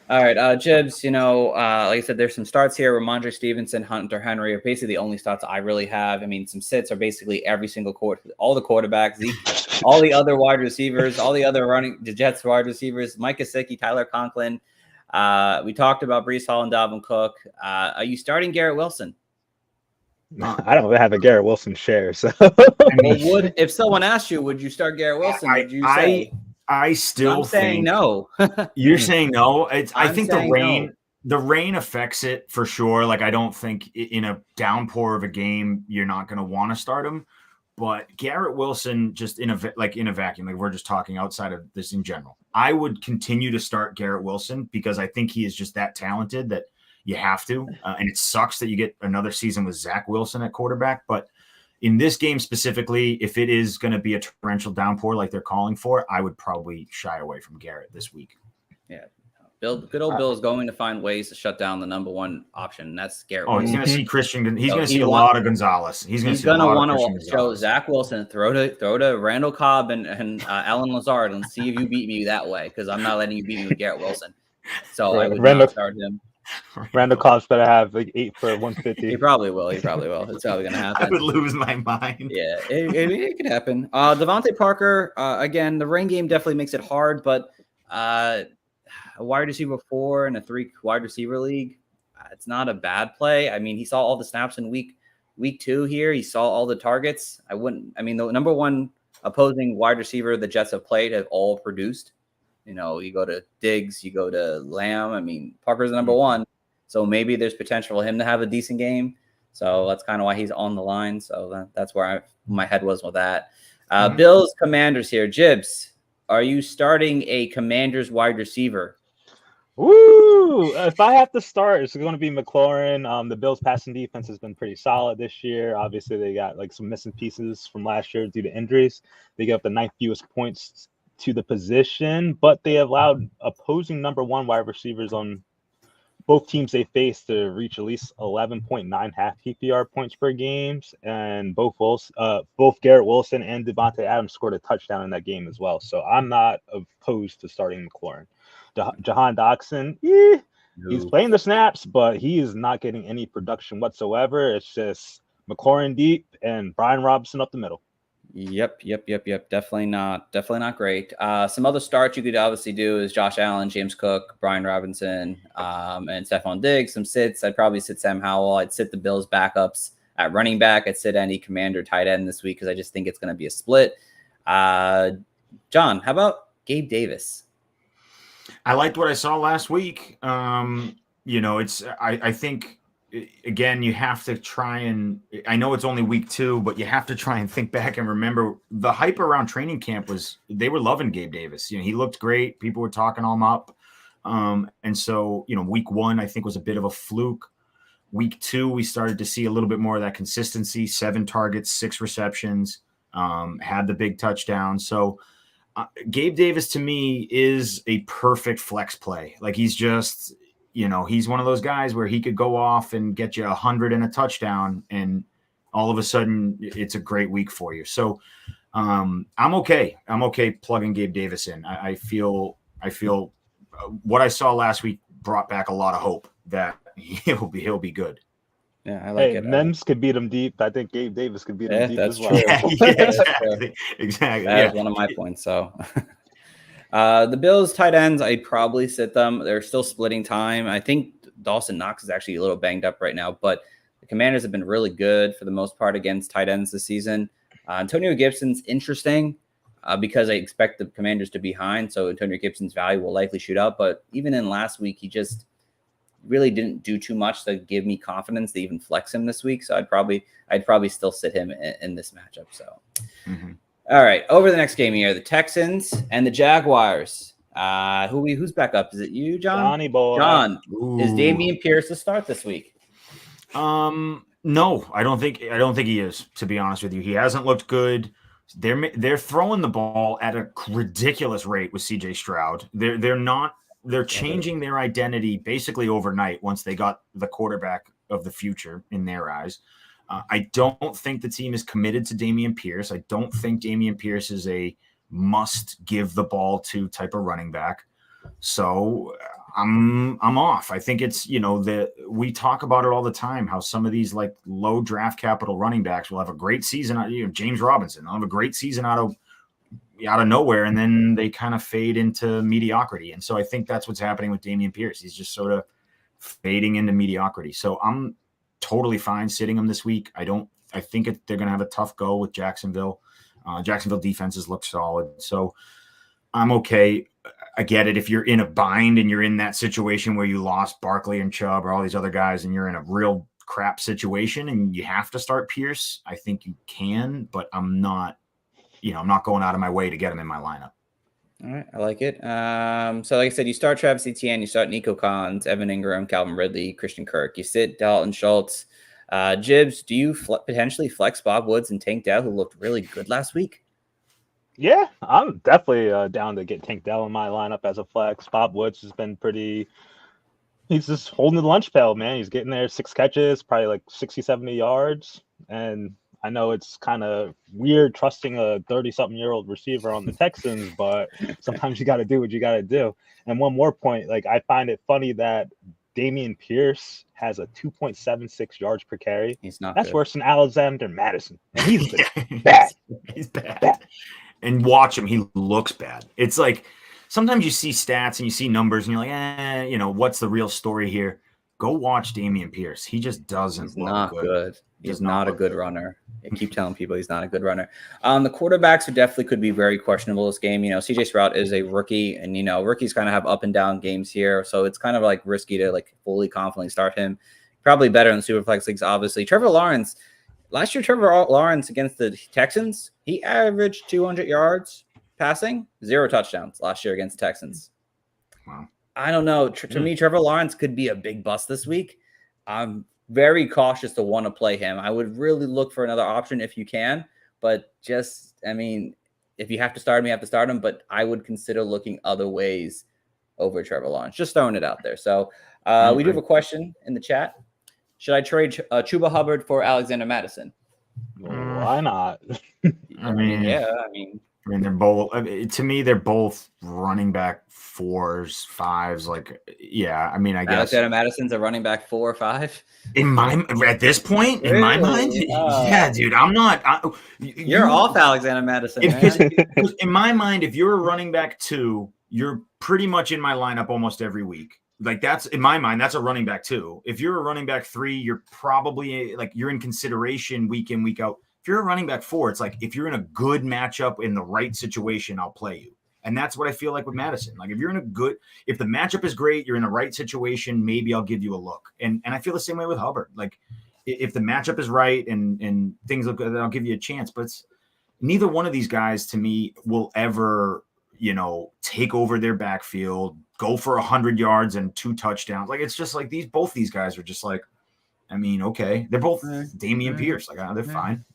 all right, Jibs, like I said, there's some starts here. Ramondre Stevenson, Hunter Henry are basically the only starts I really have. I mean, some sits are basically every single all the quarterbacks, all the other wide receivers, all the other the Jets wide receivers, Mike Gesicki, Tyler Conklin. We talked about Breece Hall and Dalvin Cook. Are you starting Garrett Wilson? I don't have a Garrett Wilson share, so if someone asked you, would you start Garrett Wilson? Would you say? I still saying no. You're saying no. I think the rain affects it for sure. Like I don't think in a downpour of a game you're not going to want to start him. But Garrett Wilson, just in a vacuum, like we're just talking outside of this in general, I would continue to start Garrett Wilson because I think he is just that talented that you have to. And it sucks that you get another season with Zach Wilson at quarterback. But in this game specifically, if it is going to be a torrential downpour like they're calling for, I would probably shy away from Garrett this week. Yeah. Good old Bill is going to find ways to shut down the number one option. And that's Garrett. He's going to see Christian. He's going to see a lot of Gonzalez. He's going to want to show Zach Wilson, throw to Randall Cobb and Alan Lazard and see if you beat me that way, because I'm not letting you beat me with Garrett Wilson. So I would not start him. Randall Cobb's better have like 8 for 150. He probably will. It's probably going to happen. I would lose my mind. Yeah, it could happen. Devontae Parker, again, the rain game definitely makes it hard, but a wide receiver 4 in a 3 wide receiver league, it's not a bad play. I mean, he saw all the snaps in week 2 here. He saw all the targets. The number one opposing wide receiver the Jets have played have all produced. You go to Diggs, you go to Lamb. I mean, Parker's the number one, so maybe there's potential for him to have a decent game. So that's kind of why he's on the line. So that's where my head was with that. Bills Commanders here. Jibs, are you starting a Commanders wide receiver? Woo! If I have to start, it's going to be McLaurin. The Bills' passing defense has been pretty solid this year. Obviously, they got like some missing pieces from last year due to injuries. They get up the 9th fewest points to the position, but they allowed opposing number 1 wide receivers on both teams they faced to reach at least 11.9 half PPR points per games, and both Garrett Wilson and Devontae Adams scored a touchdown in that game as well. So I'm not opposed to starting McLaurin. Jahan Dotson, he's playing the snaps, but he is not getting any production whatsoever. It's just McLaurin deep and Brian Robinson up the middle. Yep. Definitely not great. Some other starts you could obviously do is Josh Allen, James Cook, Brian Robinson, and Stephon Diggs. Some sits. I'd probably sit Sam Howell. I'd sit the Bills backups at running back. I'd sit any Commander tight end this week because I just think it's going to be a split. John, how about Gabe Davis? I liked what I saw last week. I think. Again, you have to try and I know it's only week 2, but you have to try and think back and remember the hype around training camp they were loving Gabe Davis. He looked great. People were talking him up. And so, week 1, I think was a bit of a fluke. Week 2, we started to see a little bit more of that consistency, 7 targets, 6 receptions, had the big touchdown. So Gabe Davis to me is a perfect flex play. Like he's just, he's one of those guys where he could go off and get you 100 and a touchdown, and all of a sudden it's a great week for you. So I'm okay. I'm okay plugging Gabe Davis in. I feel what I saw last week brought back a lot of hope that he'll be good. Yeah, I like it. Nems could beat him deep. I think Gabe Davis could beat him deep as well. Yeah, exactly. That's one of my points. So. The Bills tight ends, I'd probably sit them. They're still splitting time. I think Dawson Knox is actually a little banged up right now, but the Commanders have been really good for the most part against tight ends this season. Antonio Gibson's interesting because I expect the Commanders to be behind, so Antonio Gibson's value will likely shoot up. But even in last week, he just really didn't do too much to give me confidence to even flex him this week. So I'd probably still sit him in this matchup. So. Mm-hmm. All right, over the next game here, the Texans and the Jaguars. Who's back up? Is it you, John? Johnny boy. John, is Dameon Pierce to start this week? No, I don't think he is. To be honest with you, he hasn't looked good. They're throwing the ball at a ridiculous rate with C.J. Stroud. They're changing their identity basically overnight once they got the quarterback of the future in their eyes. I don't think the team is committed to Dameon Pierce. I don't think Dameon Pierce is a must give the ball to type of running back. So I'm off. I think it's, we talk about it all the time, how some of these like low draft capital running backs will have a great season. James Robinson, they'll have a great season out of nowhere, and then they kind of fade into mediocrity. And so I think that's what's happening with Dameon Pierce. He's just sort of fading into mediocrity. So I'm totally fine sitting him this week. I think they're going to have a tough go with Jacksonville. Jacksonville defenses look solid. So I'm okay. I get it. If you're in a bind and you're in that situation where you lost Barkley and Chubb or all these other guys and you're in a real crap situation and you have to start Pierce, I think you can, but I'm not going out of my way to get him in my lineup. All right, I like it. So like I said, you start Travis Etienne, you start Nico Collins, Evan Ingram, Calvin Ridley, Christian Kirk. You sit Dalton Schultz. Jibs, do you potentially flex Bob Woods and Tank Dell, who looked really good last week? Yeah, I'm definitely down to get Tank Dell in my lineup as a flex. Bob Woods has been he's just holding the lunch pail, man. He's getting there, 6 catches, probably like 60, 70 yards. And I know it's kind of weird trusting a 30-something-year-old receiver on the Texans, but sometimes you got to do what you got to do. And one more point, like I find it funny that Dameon Pierce has a 2.76 yards per carry. That's good. Worse than Alexander Madison. And he's bad. He's bad. And watch him. He looks bad. It's like sometimes you see stats and you see numbers and you're like, what's the real story here? Go watch Dameon Pierce. He just doesn't look good. He's not a good runner. I keep telling people he's not a good runner. The quarterbacks who definitely could be very questionable this game. CJ Stroud is a rookie, and rookies kind of have up and down games here, so it's kind of like risky to like fully confidently start him. Probably better in the Superflex leagues, obviously. Trevor Lawrence. Last year, Trevor Lawrence against the Texans, he averaged 200 yards passing, 0 touchdowns last year against the Texans. Wow. I don't know. To me, Trevor Lawrence could be a big bust this week. I'm very cautious to want to play him. I would really look for another option if you can, but if you have to start him, you have to start him, but I would consider looking other ways over Trevor Lawrence. Just throwing it out there. So we do have a question in the chat. Should I trade Chuba Hubbard for Alexander Madison? Why not? They're both. To me, they're both running back 4s, 5s. Like, yeah. I guess Alexander Madison's a running back 4 or 5. At this point, in my mind, yeah, dude. I'm not. You're off Alexander Madison. In my mind, if you're a running back 2, you're pretty much in my lineup almost every week. Like that's in my mind, that's a running back 2. If you're a running back 3, you're probably like you're in consideration week in, week out. If you're a running back 4, it's like if you're in a good matchup in the right situation, I'll play you. And that's what I feel like with Madison. Like if the matchup is great, you're in the right situation, maybe I'll give you a look. And I feel the same way with Hubbard. Like if the matchup is right and things look good, then I'll give you a chance. But neither one of these guys to me will ever, take over their backfield, go for 100 yards and 2 touchdowns. Like it's just like both these guys are just like, okay, they're both Dameon Pierce. Like they're fine.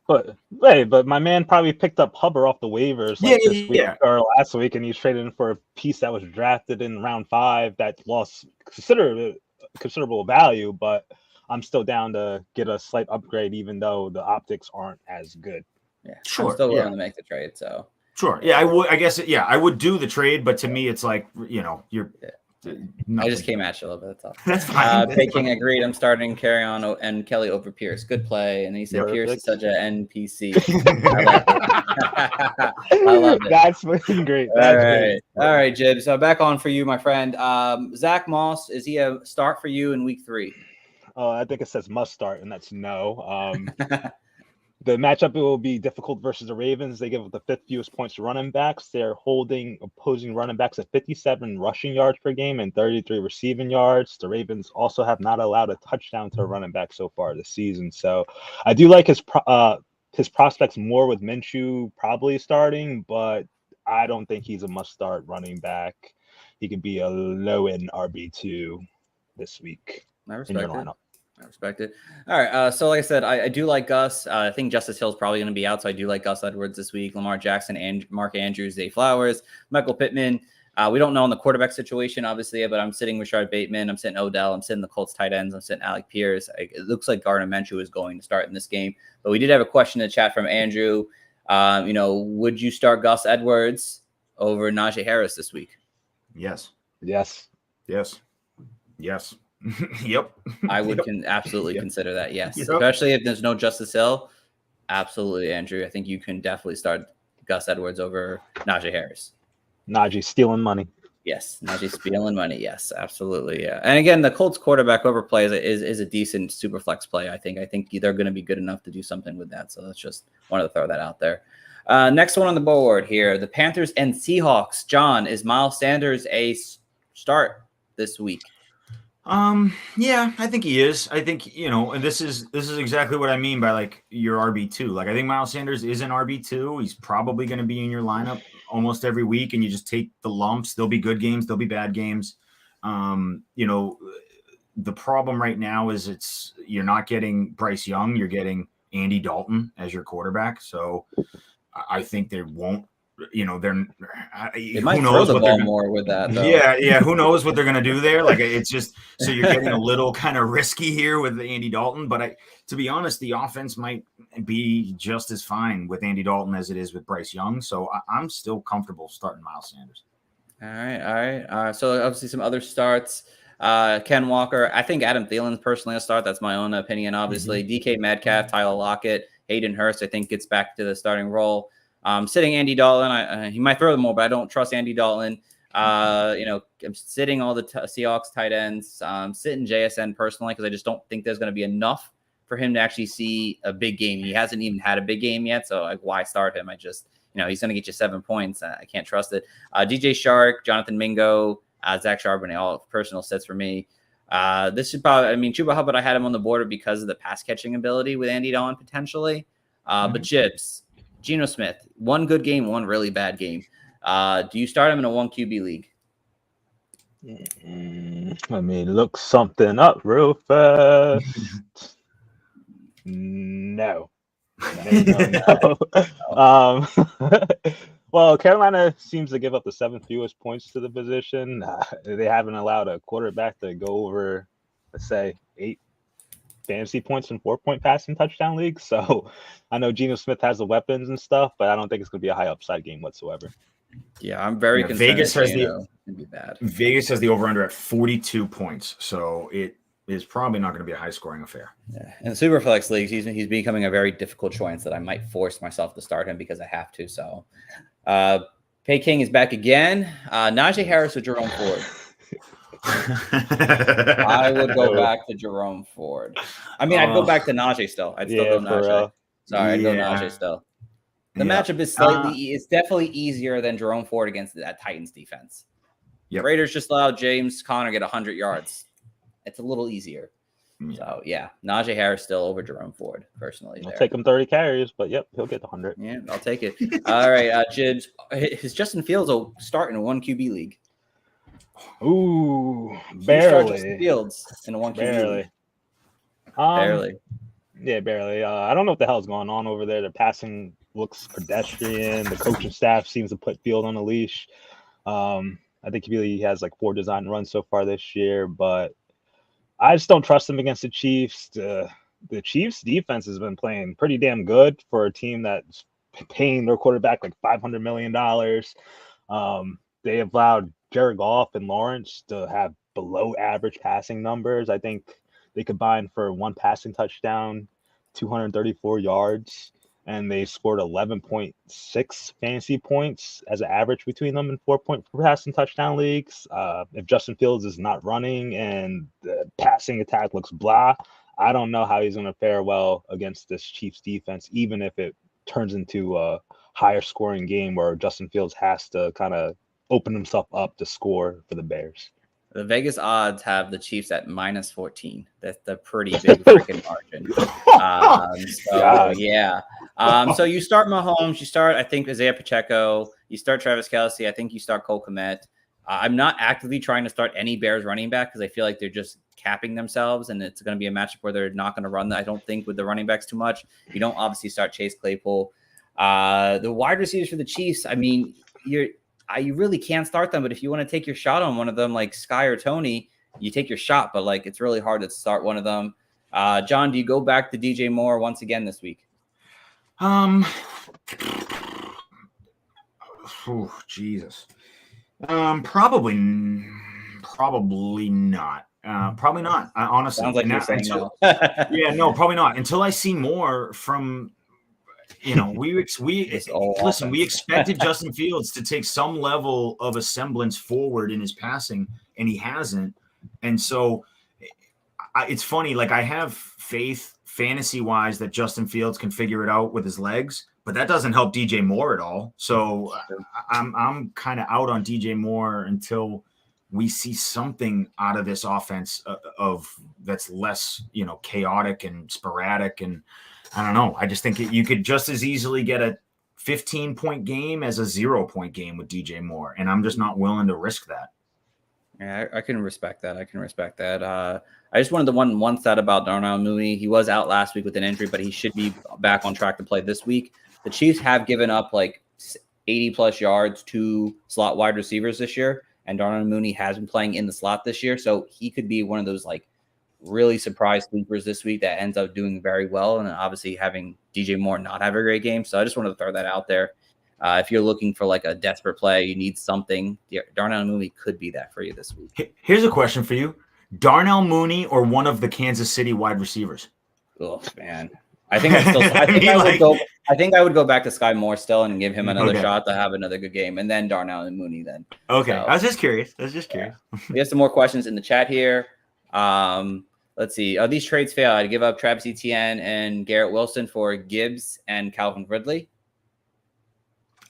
But my man probably picked up Hubbard off the waivers this week or last week, and he's traded in for a piece that was drafted in round 5 that lost considerable value. But I'm still down to get a slight upgrade, even though the optics aren't as good. Yeah, sure. I'm still willing to make the trade. So sure, yeah, I would. I guess, I would do the trade, but to me, it's like you're I just came at you a little bit. That's all. That's fine. That's Peking fine. agreed. I'm starting carry on and Kelly over Pierce. Good play. And he said Pierce is such an NPC. I love it. I love it. That's fucking great. That's great. All right, Jib. So back on for you, my friend. Zach Moss, is he a start for you in week 3? I think it says must start, and that's no. The matchup will be difficult versus the Ravens. They give up the 5th fewest points to running backs. They're holding opposing running backs at 57 rushing yards per game and 33 receiving yards. The Ravens also have not allowed a touchdown to a running back so far this season. So I do like his prospects more with Minshew probably starting, but I don't think he's a must-start running back. He could be a low-end RB2 this week in your lineup. I respect it. All right. So like I said, I do like Gus. I think Justice Hill's probably going to be out. So I do like Gus Edwards this week. Lamar Jackson, and Mark Andrews, Zay Flowers, Michael Pittman. We don't know on the quarterback situation, obviously, but I'm sitting Rashard Bateman. I'm sitting Odell. I'm sitting the Colts tight ends. I'm sitting Alec Pierce. It looks like Gardner Minshew is going to start in this game. But we did have a question in the chat from Andrew. Would you start Gus Edwards over Najee Harris this week? Yes. Yes. Yes. Yes. Yep. I would absolutely consider that. Yes. Yep. Especially if there's no Justice Hill. Absolutely, Andrew. I think you can definitely start Gus Edwards over Najee Harris. Najee stealing money. Yes. Najee stealing money. Yes, absolutely. Yeah. And again, the Colts quarterback, whoever plays it, is a decent super flex play. I think they're going to be good enough to do something with that. So let's just wanted to throw that out there. Next one on the board here, the Panthers and Seahawks. John, is Miles Sanders a start this week? Yeah, I think he is. I think, and this is exactly what I mean by like your RB2. Like I think Miles Sanders is an RB2. He's probably going to be in your lineup almost every week, and you just take the lumps. There'll be good games, there'll be bad games. The problem right now is you're not getting Bryce Young, you're getting Andy Dalton as your quarterback. So I think they won't. They might throw the ball more with that, though. Yeah. Who knows what they're going to do there? Like it's just so you're getting a little kind of risky here with Andy Dalton. But to be honest, the offense might be just as fine with Andy Dalton as it is with Bryce Young. So I'm still comfortable starting Miles Sanders. All right. So obviously some other starts. Ken Walker. I think Adam Thielen's personally a start. That's my own opinion. Obviously, DK Metcalf, Tyler Lockett, Hayden Hurst. I think gets back to the starting role. Sitting Andy Dalton, he might throw them more, but I don't trust Andy Dalton. I'm sitting all the Seahawks tight ends. Sitting JSN personally because I just don't think there's going to be enough for him to actually see a big game. He hasn't even had a big game yet, so like, why start him? I just, he's going to get you 7 points. I can't trust it. DJ Shark, Jonathan Mingo, Zach Charbonnet, all personal sets for me. This should probably, Chuba Hubbard, I had him on the border because of the pass catching ability with Andy Dalton potentially. But Jibs, Geno Smith, one good game, one really bad game. Do you start him in a 1 QB league? Let me look something up real fast. No. Well, Carolina seems to give up the 7th fewest points to the position. They haven't allowed a quarterback to go over, let's say, 8 fantasy points in 4-point passing touchdown league. So I know Geno Smith has the weapons and stuff, but I don't think it's going to be a high upside game whatsoever. Yeah, I'm very concerned. Vegas has be bad. Vegas has the over-under at 42 points, so it is probably not going to be a high-scoring affair. Yeah, in the Superflex leagues, he's becoming a very difficult choice that I might force myself to start him because I have to. So, Peking is back again. Najee Harris or Jerome Ford. I would go back to Jerome Ford. I'd go back to Najee still. I'd still go Najee. Sorry, I'd go Najee still. The matchup is it's definitely easier than Jerome Ford against that Titans defense. Yep. Raiders just allowed James Conner get 100 yards. It's a little easier. So, yeah, Najee Harris still over Jerome Ford, personally. I'll take him 30 carries, but yep, he'll get the 100. Yeah, I'll take it. All right, Jibs. Is Justin Fields will start in a 1 QB league? Ooh, barely. Justin Fields in a 1 QB barely. league. Barely. Yeah, barely. I don't know what the hell's going on over there. The passing looks pedestrian. The coaching staff seems to put Field on a leash. I think he has like 4 design runs so far this year, but I just don't trust him against the Chiefs. The Chiefs defense has been playing pretty damn good for a team that's paying their quarterback like $500 million. They have allowed Jared Goff and Lawrence to have below average passing numbers. I think they combined for one passing touchdown, 234 yards, and they scored 11.6 fantasy points as an average between them in 4-point passing touchdown leagues. If Justin Fields is not running and the passing attack looks blah, I don't know how he's going to fare well against this Chiefs defense, even if it turns into a higher scoring game where Justin Fields has to kind of open himself up to score for the Bears. The Vegas odds have the Chiefs at -14. That's a pretty big freaking margin. So you start Mahomes, you start, I think, Isaiah Pacheco, you start Travis Kelce, I think you start Cole Kmet. I'm not actively trying to start any Bears running back because I feel like they're just capping themselves, and it's going to be a matchup where they're not going to run. I don't think with the running backs too much. You don't obviously start Chase Claypool. The wide receivers for the Chiefs, I mean, you really can't start them, but if you want to take your shot on one of them, like Sky or Tony, you take your shot, but like it's really hard to start one of them. John, do you go back to DJ Moore once again this week? Jesus. Probably not. Probably not. Honestly, Sounds like you're saying no. Yeah, no, probably not. Until I see more from, we expected Justin Fields to take some level of a semblance forward in his passing, and he hasn't. And so it's funny. Like, I have faith fantasy wise that Justin Fields can figure it out with his legs, but that doesn't help DJ Moore at all. So I'm kind of out on DJ Moore until we see something out of this offense of that's less, chaotic and sporadic. And I don't know. I just think you could just as easily get a 15-point game as a 0-point game with DJ Moore. And I'm just not willing to risk that. Yeah, I can respect that. I just wanted the one stat about Darnell Mooney. He was out last week with an injury, but he should be back on track to play this week. The Chiefs have given up like 80-plus yards to slot wide receivers this year, and Darnell Mooney has been playing in the slot this year, so he could be one of those like really surprise sleepers this week that ends up doing very well, and obviously having DJ Moore not have a great game. So I just wanted to throw that out there. If you're looking for like a desperate play, you need something, Darnell Mooney could be that for you this week. Here's a question for you. Darnell Mooney or one of the Kansas City wide receivers? Oh, man. I think I would go back to Sky Moore still and give him another shot to have another good game, and then Darnell and Mooney then. Okay. So, I was just curious. Yeah. We have some more questions in the chat here. Let's see. Are these trades fail? I'd give up Travis Etienne and Garrett Wilson for Gibbs and Calvin Ridley.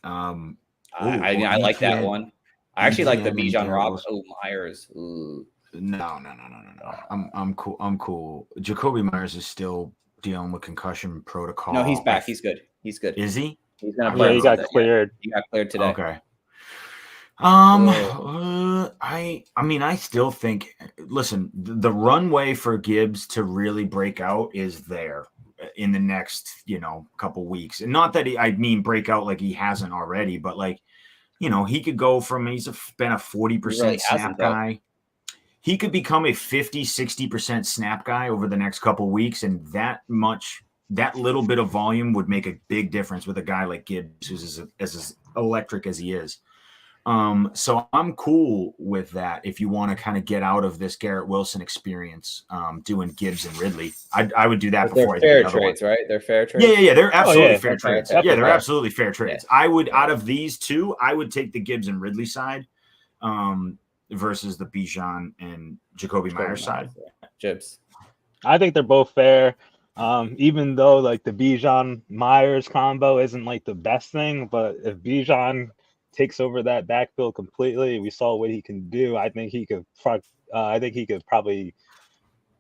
I like that one. I actually like the Bijan Robinson. Oh, Myers. Ooh. No. I'm cool. Jacoby Myers is still dealing with concussion protocol. No, he's back. He's good. Is he? He's gonna play. Yeah, he got cleared. He got cleared today. Okay. I still think. Listen, the runway for Gibbs to really break out is there in the next, couple weeks, and not that break out like he hasn't already, but like, he could go from he's been a 40% snap guy. He could become a 50-60% snap guy over the next couple weeks, and that little bit of volume would make a big difference with a guy like Gibbs, who's as electric as he is. So I'm cool with that. If you want to kind of get out of this Garrett Wilson experience, doing Gibbs and Ridley, I would do that but before. They're fair trades, right? They're fair trades. Yeah. They're absolutely fair trades. Yeah, they're absolutely fair trades. I would, out of these two, I would take the Gibbs and Ridley side, versus the Bijan and Jacoby Myers side. Gibbs. I think they're both fair. Even though like the Bijan Myers combo isn't like the best thing, but if Bijan takes over that backfield completely, we saw what he can do. I think he could probably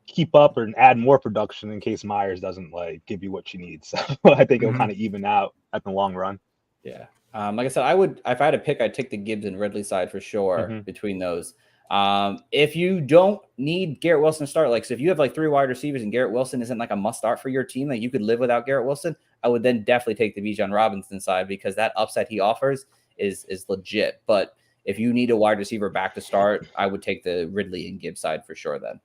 keep up or add more production in case Myers doesn't like give you what you need. So I think it'll kind of even out at the long run. Yeah. Like I said, I would, if I had to pick, I'd take the Gibbs and Ridley side for sure between those. If you don't need Garrett Wilson to start, like, so if you have like 3 wide receivers and Garrett Wilson isn't like a must start for your team, like you could live without Garrett Wilson, I would then definitely take the Bijan Robinson side because that upside he offers is legit. But if you need a wide receiver back to start, I would take the Ridley and Gibbs side for sure. Then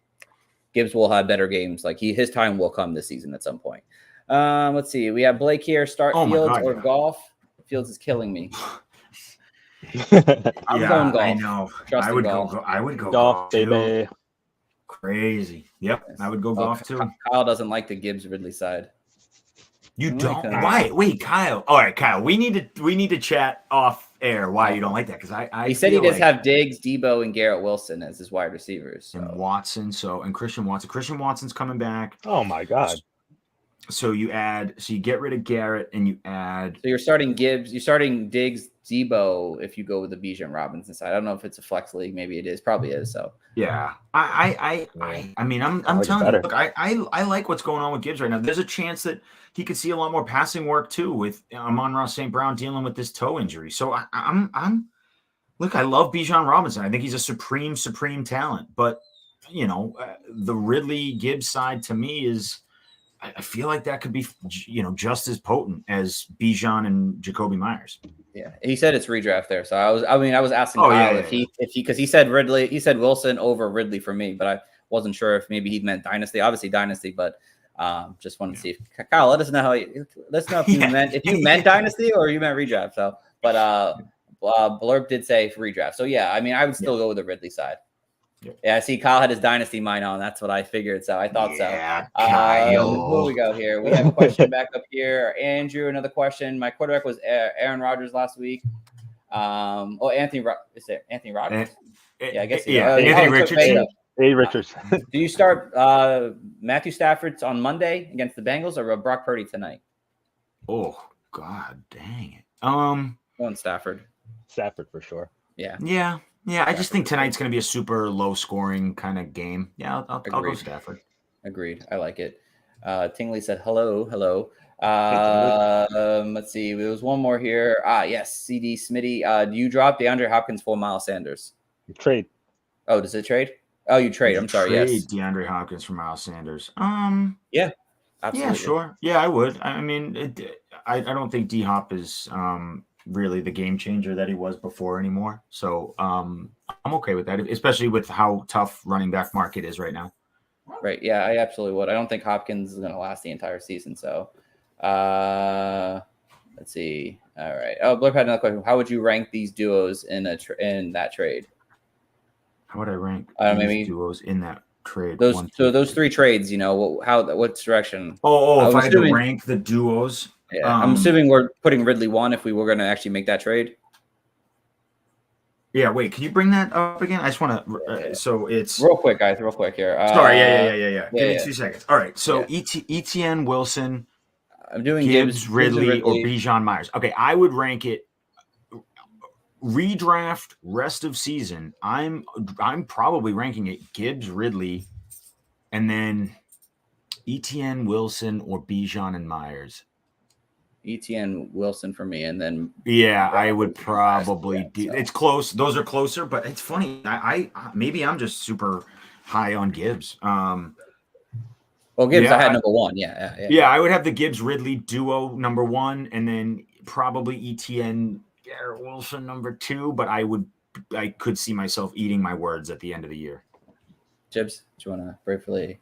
Gibbs will have better games. Like his time will come this season at some point. Let's see. We have Blake here. Start Fields or Goff. Fields is killing me. I'm Yeah, going golf. I know. Trust I in would golf. go. I would go Golf, too. baby. Crazy. Yep, I would go golf too. Kyle doesn't like the Gibbs Ridley side. You I'm don't? like, Why? Wait, Kyle. All right, Kyle. We need to chat off air why you don't like that, because I He said he feel does like- have Diggs, Debo, and Garrett Wilson as his wide receivers. and So. Watson. And Christian Watson. Christian Watson's coming back. Oh my God. So you get rid of Garrett and you add. So you're starting Gibbs, you're starting Diggs, Debo if you go with the Bijan Robinson side. I don't know if it's a flex league, maybe it is, probably is. So Yeah, I mean, I'm like telling better. you, look, I like what's going on with Gibbs right now. There's a chance that he could see a lot more passing work too with Amon-Ra St. Brown dealing with this toe injury. So I'm look, I love Bijan Robinson. I think he's a supreme talent. But the Ridley Gibbs side to me is. I feel like that could be, just as potent as Bijan and Jacoby Myers. yeah, he said it's redraft there. So I was asking Oh, Kyle yeah, if he because he said Wilson over Ridley for me, but I wasn't sure if maybe he meant dynasty. Obviously dynasty, but just wanted to see if Kyle let us know if you meant dynasty or you meant redraft. So, but Blurb did say redraft. So yeah, I mean I would still go with the Ridley side. Yeah, I see Kyle had his dynasty mine on. That's what I figured. So I thought so. Who we go here? We have a question back up here. Andrew, another question. My quarterback was Aaron Rodgers last week. Anthony Rodgers? Yeah, I guess. Anthony Richardson. Hey, Richardson. Do you start Matthew Stafford on Monday against the Bengals or Brock Purdy tonight? Oh God, dang it. Going Stafford. Stafford for sure. Yeah. I just think tonight's going to be a super low scoring kind of game. Yeah, I'll go Stafford. Agreed. I like it. Tingley said hello. Let's see. There was one more here. Yes, CD Smitty. Do you drop DeAndre Hopkins for Miles Sanders? Trade. Oh, does it trade? Oh, you trade. I'm sorry. Trade Yes. DeAndre Hopkins for Miles Sanders. Yeah. Absolutely. Yeah, sure. Yeah, I would. I mean, I don't think D Hop is really the game changer that he was before anymore. So I'm okay with that, especially with how tough running back market is right now. Right. Yeah, I absolutely would. I don't think Hopkins is going to last the entire season. So let's see. All right. Oh, Blurb had another question. How would you rank these duos in that trade? How would I rank maybe duos in that trade? Those three trades, what direction? If I had to rank the duos. Yeah, I'm assuming we're putting Ridley 1 if we were going to actually make that trade. Yeah, wait, can you bring that up again? I just want to. So it's real quick, guys. Real quick here. Sorry. Yeah. Give me 2 seconds. All right. So ETN Wilson. I'm doing Gibbs, Ridley, or Bijan Myers. Okay, I would rank it. Redraft rest of season. I'm probably ranking it Gibbs, Ridley, and then ETN Wilson or Bijan and Myers. ETN Wilson for me, and then I would probably do. It's close. Those are closer, but it's funny. I maybe I'm just super high on Gibbs. Well, Gibbs, I had number 1. Yeah. I would have the Gibbs Ridley duo number 1, and then probably ETN Garrett Wilson number 2. But I could see myself eating my words at the end of the year. Gibbs, do you want to briefly?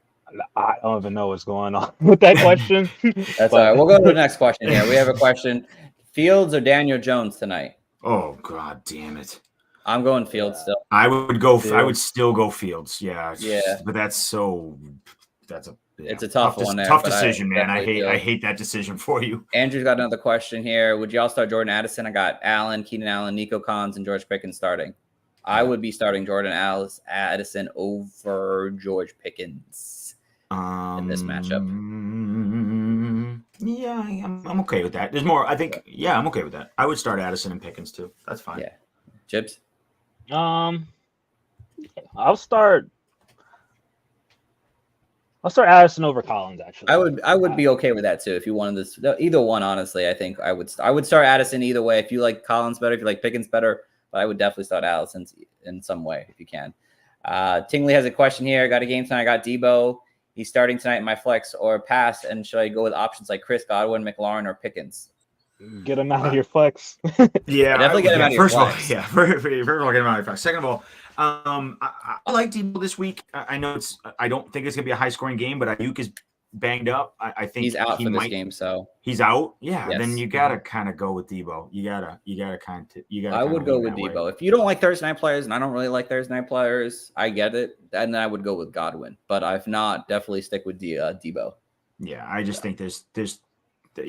I don't even know what's going on with that question. That's all right. We'll go to the next question here. We have a question. Fields or Daniel Jones tonight? Oh, God damn it. I'm going Fields still. I would still go Fields. Yeah. But it's a tough one there. Tough decision, man. I hate that decision for you. Andrew's got another question here. Would you all start Jordan Addison? I got Keenan Allen, Nico Collins, and George Pickens starting. I would be starting Jordan Addison over George Pickens in this matchup. Yeah, I'm okay with that. There's more. I think. Yeah, I'm okay with that. I would start Addison and Pickens too. That's fine. Yeah, Chips. I'll start Addison over Collins. Actually, I would be okay with that too. If you wanted this, either one, honestly, I think I would start Addison either way. If you like Collins better, if you like Pickens better, but I would definitely start Addison in some way if you can. Tingley has a question here. I got a game tonight. I got Debo. He's starting tonight in my flex or pass. And should I go with options like Chris Godwin, McLaurin, or Pickens? Get him out of your flex. Yeah, definitely get him out of your flex. First of all, get him out of your flex. Second of all, I like Debo this week. I know I don't think it's gonna be a high scoring game, but Ayuk is banged up. I think He's out he for this might. game, so He's out. Yeah, yes. then you gotta kind of go with Debo. You gotta I would go with Debo. If you don't like Thursday night players, and I don't really like Thursday night players, I get it. And then I would go with Godwin. But if not, definitely stick with Debo. Yeah, I just think there's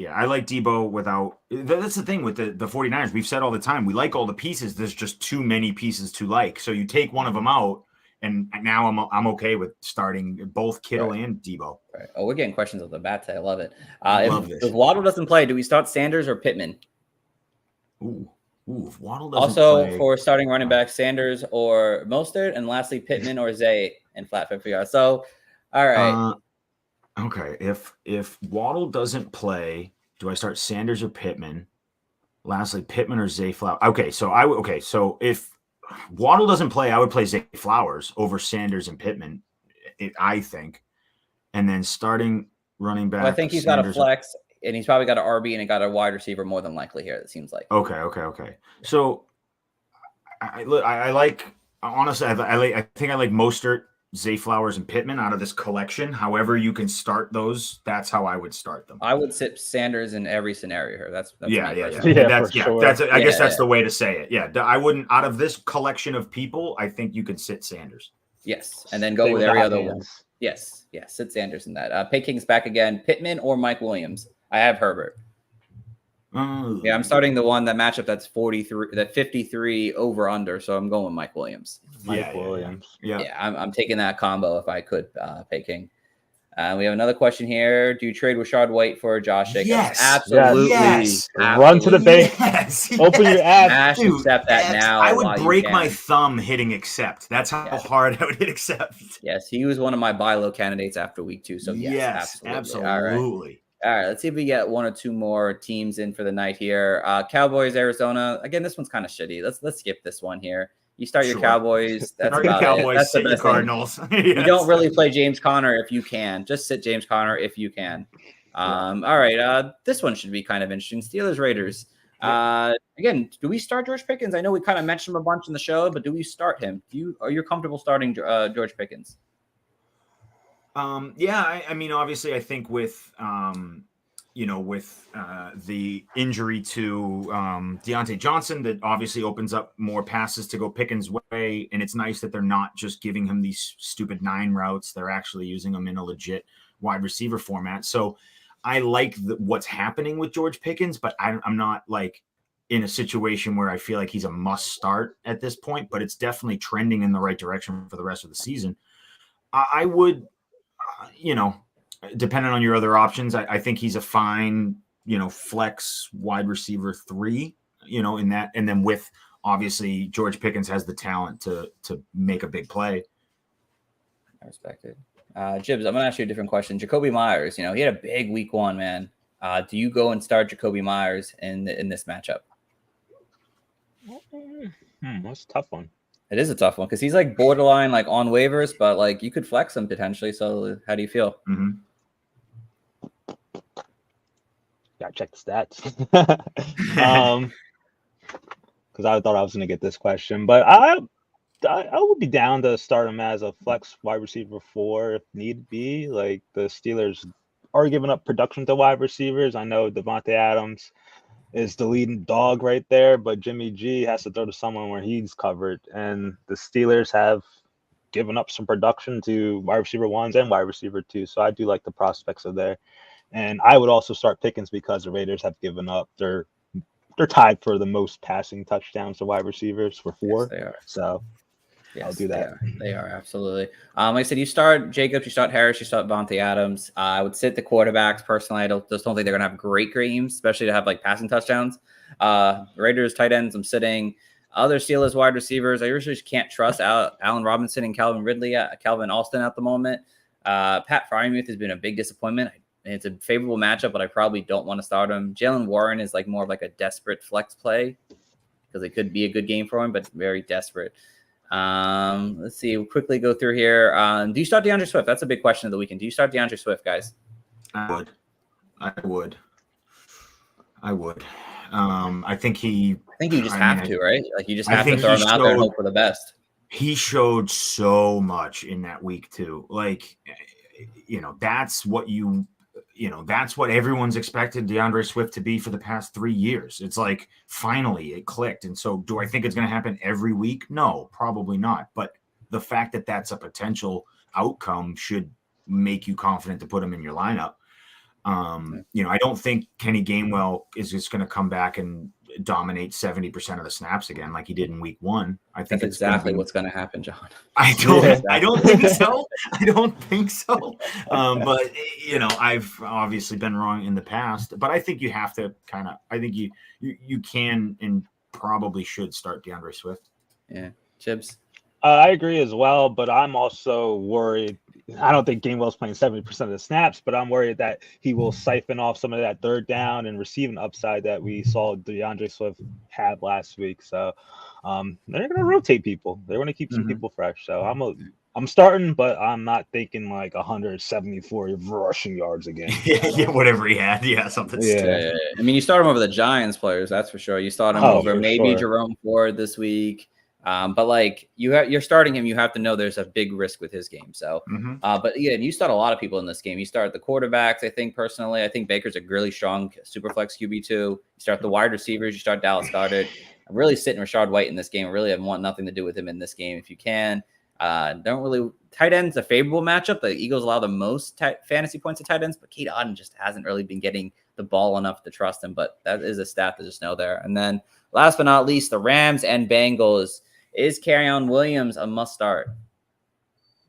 I like Debo without. That's the thing with the 49ers. We've said all the time, we like all the pieces. There's just too many pieces to like. So you take one of them out, and now I'm okay with starting both Kittle and Debo. Right. Oh, we're getting questions of the bat today. I love it. Love this. If Waddle doesn't play, do we start Sanders or Pittman? Ooh, if Waddle doesn't Also, play, for starting running back, Sanders or Mostert, and lastly, Pittman or Zay in flat 50 yards. So, all right. Okay, if Waddle doesn't play, do I start Sanders or Pittman? Lastly, Pittman or Zay Flowers? Okay, so if Waddle doesn't play, I would play Zay Flowers over Sanders and Pittman, I think. And then starting running back. Well, I think he's got a flex, and he's probably got an RB and he got a wide receiver more than likely here. It seems like. Okay. So I like, honestly, I think I like Mostert, Zay Flowers, and Pittman out of this collection. However you can start those, that's how I would start them. I would sit Sanders in every scenario here. That's yeah. Sure. I guess that's the way to say it. Yeah, I wouldn't, out of this collection of people, I think you could sit Sanders. Yes, and then go with every other one. Yes, sit Sanders in that. Picking's back again. Pittman or Mike Williams? I have Herbert. Yeah, I'm starting the one that matchup that's 43, that 53 over under. So I'm going with Mike Williams. Mike Williams. Yeah. I'm taking that combo if I could. Peking. We have another question here. Do you trade Rashard White for Josh Jacobs? Yes, absolutely. Yes. Run to the bank. Yes. Open your app. Ash, Dude, accept that now. I would break my thumb hitting accept. That's how hard I would hit accept. Yes, he was one of my buy low candidates after week 2. So yes, absolutely. All right, let's see if we get one or two more teams in for the night here. Cowboys, Arizona. Again, this one's kind of shitty. Let's skip this one here. You start your Cowboys. That's start about your Cowboys, it. That's sit the your best Cardinals. Yes. You don't really play James Conner if you can. Just sit James Conner if you can. All right. This one should be kind of interesting. Steelers, Raiders. Again, do we start George Pickens? I know we kind of mentioned him a bunch in the show, but do we start him? Are you comfortable starting George Pickens? I mean, obviously, I think with the injury to Deontay Johnson, that obviously opens up more passes to go Pickens' way. And it's nice that they're not just giving him these stupid 9 routes. They're actually using them in a legit wide receiver format. So I like what's happening with George Pickens, but I'm not like in a situation where I feel like he's a must start at this point, but it's definitely trending in the right direction for the rest of the season. I would, depending on your other options, I think he's a fine, flex wide receiver 3, in that. And then with obviously George Pickens has the talent to make a big play. I respect it. Jibs, I'm going to ask you a different question. Jacoby Myers, he had a big week 1, man. Do you go and start Jacoby Myers in this matchup? That's a tough one. It is a tough one because he's like borderline like on waivers, but like you could flex him potentially. So how do you feel? Mm-hmm. Gotta check the stats. Because I thought I was gonna get this question, but I would be down to start him as a flex wide receiver 4 if need be. Like the Steelers are giving up production to wide receivers. I know Devontae Adams is the leading dog right there, but Jimmy G has to throw to someone where he's covered. And the Steelers have given up some production to wide receiver 1s and wide receiver 2. So I do like the prospects of there. And I would also start Pickens because the Raiders have given up. They're tied for the most passing touchdowns to wide receivers for 4. Yes, they are. So I'll do that. They are absolutely. Like I said, you start Jacobs, you start Harris, you start Devontae Adams. I would sit the quarterbacks personally. I just don't think they're gonna have great games, especially to have like passing touchdowns. Raiders tight ends, I'm sitting. Other Steelers wide receivers, I usually just can't trust Allen Robinson and Calvin Ridley, Calvin Alston at the moment. Pat Frymuth has been a big disappointment. It's a favorable matchup, but I probably don't want to start him. Jalen Warren is like more of like a desperate flex play because it could be a good game for him, but very desperate. Let's see. We'll quickly go through here. Do you start DeAndre Swift? That's a big question of the weekend. Do you start DeAndre Swift, guys? I would. I think you just have to, right? Like you just have to throw him out there and hope for the best. He showed so much in that week 2. Like that's what that's what everyone's expected DeAndre Swift to be for the past 3 years. It's like, finally it clicked. And so do I think it's going to happen every week? No, probably not. But the fact that that's a potential outcome should make you confident to put him in your lineup. I don't think Kenny Gainwell is just going to come back and dominate 70% of the snaps again like he did in week 1. I think that's exactly what's going to happen, John. I don't think so. I don't think so. But I've obviously been wrong in the past. But I think you have to I think you can and probably should start DeAndre Swift. Yeah, Chibs. I agree as well, but I'm also worried. I don't think Gainwell's playing 70% of the snaps, but I'm worried that he will siphon off some of that third down and receiving upside that we saw DeAndre Swift have last week. So they're going to rotate people. They're going to keep some people fresh. So I'm starting, but I'm not thinking like 174 rushing yards again. Yeah, whatever he had. Yeah, something. Yeah. I mean, you start him over the Giants players, that's for sure. You start him over maybe Jerome Ford this week. But like you're starting him, you have to know there's a big risk with his game. So, but again, you start a lot of people in this game. You start the quarterbacks. I think Baker's a really strong super flex QB2. You start the wide receivers. You start Dallas Goedert. I'm really sitting Rachaad White in this game. I really want nothing to do with him in this game if you can. Tight ends a favorable matchup. The Eagles allow the most fantasy points to tight ends, but Kate Auden just hasn't really been getting the ball enough to trust him. But that is a stat to just know there. And then last but not least, the Rams and Bengals. Is Kerryon Williams a must start?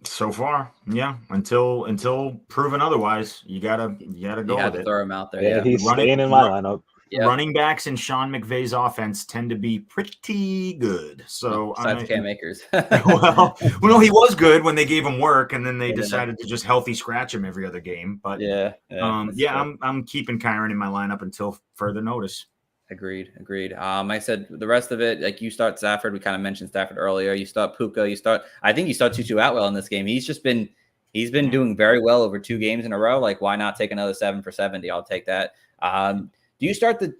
So far, yeah. Until proven otherwise, you gotta go with it. Throw him out there. Yeah, he's staying in my lineup. Yeah. Running backs in Sean McVay's offense tend to be pretty good. So besides Cam Akers. well, no, he was good when they gave him work, and then they decided to just healthy scratch him every other game. But I'm keeping Kyron in my lineup until further notice. Agreed. I said the rest of it, like you start Stafford. We kind of mentioned Stafford earlier. You start Puka. I think you start Tutu Atwell in this game. He's been doing very well over 2 games in a row. Like, why not take another 7 for 70? I'll take that. Do you start the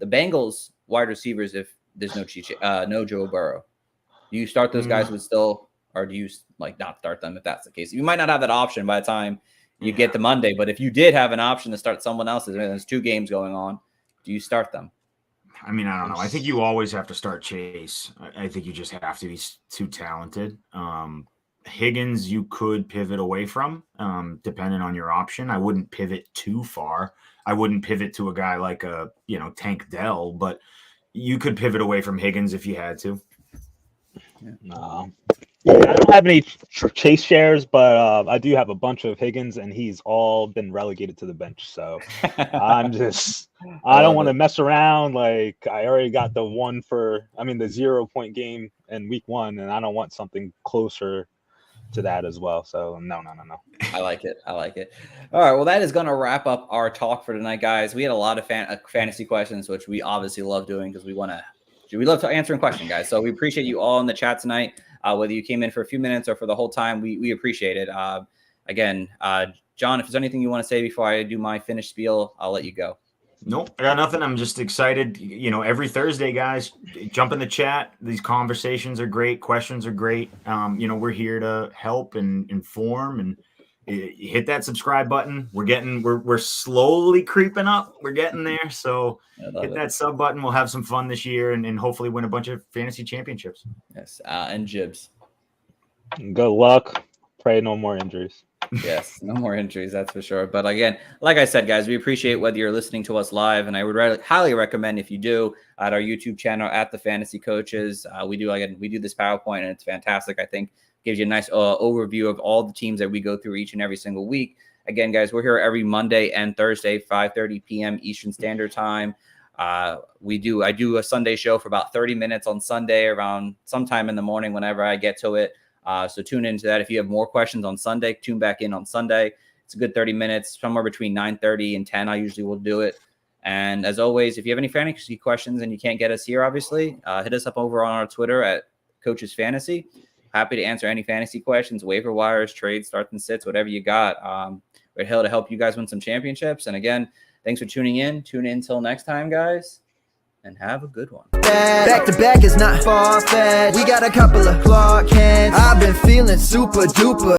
Bengals wide receivers if there's no Joe Burrow? Do you start those guys or do you like not start them if that's the case? You might not have that option by the time you get to Monday, but if you did have an option to start someone else's, there's 2 games going on, do you start them? I mean, I don't know. I think you always have to start Chase. I think you just have to be too talented. Higgins, you could pivot away from, depending on your option. I wouldn't pivot too far. I wouldn't pivot to a guy like Tank Dell, but you could pivot away from Higgins if you had to. No. I don't have any Chase shares, but I do have a bunch of Higgins, and he's all been relegated to the bench. So I don't want to mess around. Like, I already got the 0-point game in week 1, and I don't want something closer to that as well. So no. I like it. All right. Well, that is going to wrap up our talk for tonight, guys. We had a lot of fantasy questions, which we obviously love doing because we love answering questions, guys. So we appreciate you all in the chat tonight. Whether you came in for a few minutes or for the whole time, we appreciate it. Again, John, if there's anything you want to say before I do my finished spiel, I'll let you go. Nope, I got nothing. I'm just excited. Every Thursday, guys, jump in the chat. These conversations are great. Questions are great. We're here to help and inform and hit that subscribe button. We're slowly creeping up. We're getting there. So hit that sub button. We'll have some fun this year and hopefully win a bunch of fantasy championships. Yes. And Jibs. Good luck. Pray no more injuries. Yes, no more injuries, that's for sure. But again, like I said, guys, we appreciate whether you're listening to us live, and I would highly recommend if you do at our YouTube channel at the Fantasy Coaches. We do this PowerPoint, and it's fantastic. I think gives you a nice overview of all the teams that we go through each and every single week. Again, guys, we're here every Monday and Thursday, 5:30 p.m. Eastern Standard Time. I do a Sunday show for about 30 minutes on Sunday around sometime in the morning whenever I get to it. So tune into that. If you have more questions on Sunday, tune back in on Sunday. It's a good 30 minutes, somewhere between 9:30 and 10. I usually will do it. And as always, if you have any fantasy questions and you can't get us here, obviously, hit us up over on our Twitter at Coaches Fantasy. Happy to answer any fantasy questions, waiver wires, trades, starts and sits, whatever you got. We're here to help you guys win some championships. And again, thanks for tuning in. Tune in until next time, guys. And have a good one. Back to back is not far-fetched. We got a couple of Clark Kents. I've been feeling super duper.